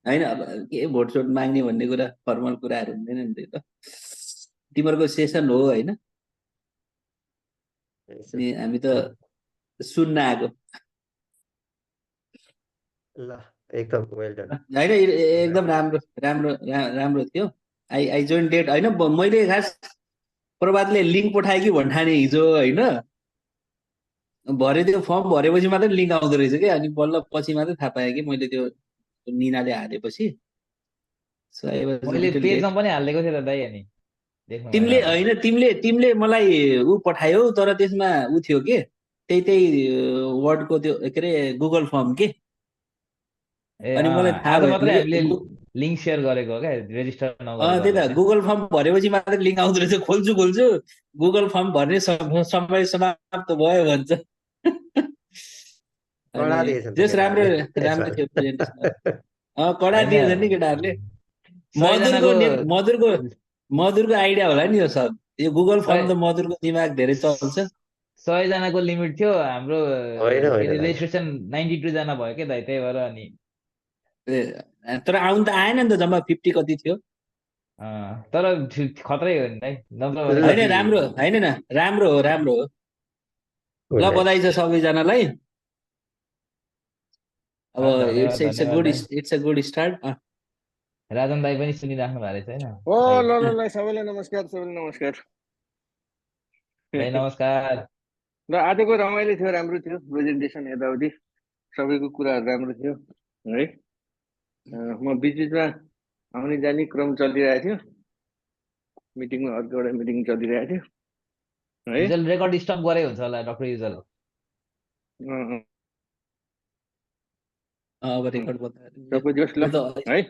होइन अब के भोट सोट माग्ने भन्ने कुरा फर्मल कुराहरू हुँदैन नि त्यही त तिमीहरूको सेसन हो होइन हामी त सुन्न आएको ल एकदम वेल डन होइन एकदम राम्रो थियो आई जोइन डेट होइन मैले खास प्रभातले लिङ्क पठाएँ कि भन्ठाने हिजो होइन भरे त्यो फर्म भरेपछि मात्रै लिङ्क आउँदो रहेछ कि अनि बल्ल पछि मात्रै थाहा पाएँ कि मैले त्यो निनाले हालेपछि मैले पेजमा पनि हालिदिएको थिएँ त दाइ अनि तिमीले होइन तिमीले मलाई ऊ पठायौ तर त्यसमा ऊ थियो के त्यही वर्डको त्यो के अरे गुगल फर्म के अनि मलाई थाहा भयो लिङ्क सेयर गरेको क्या रेजिस्टर नगरेको त्यही त गुगल फर्म भरेपछि मात्रै लिङ्क आउँदो रहेछ खोल्छु गुगल फर्म भर्ने समय समाप्त भयो भन्छ जस राम्रो थियो प्रेजेन्टेसन कडा दिएछ नि केटाहरूले मधुरको आइडिया होला नि यो सब यो गुगल फर्म त मधुरको दिमाग धेरै चल्छ 100 जनाको लिमिट थियो हाम्रो रेजिस्ट्रेसन 92 जना भयो के दाइ त्यही भएर अनि तर आउनु त आएन नि त जम्मा 50 कति थियो तर खतरै हो नि दाइ होइन राम्रो होइन न राम्रो हो ल बधाई छ सबैजनालाई अब इट्स अ गुड स्टार्ट राजन दाई पनि सुनिराख्नु भएको छैन ल सबैलाई नमस्कार नमस्कार ल आजको रमाइलो थियो राम्रो थियो प्रेजेन्टेसन यताउति सबैको कुराहरू राम्रो थियो है म बिचमा आउने जाने क्रम चलिरहेको थियो मिटिङमा अर्को एउटा मिटिङ चलिरहेको थियो है युजल रेकर्ड स्टप गरे हुन्छ होला डाक्टर युजल अब रेकर्ड बताएर सबै जोस् ल है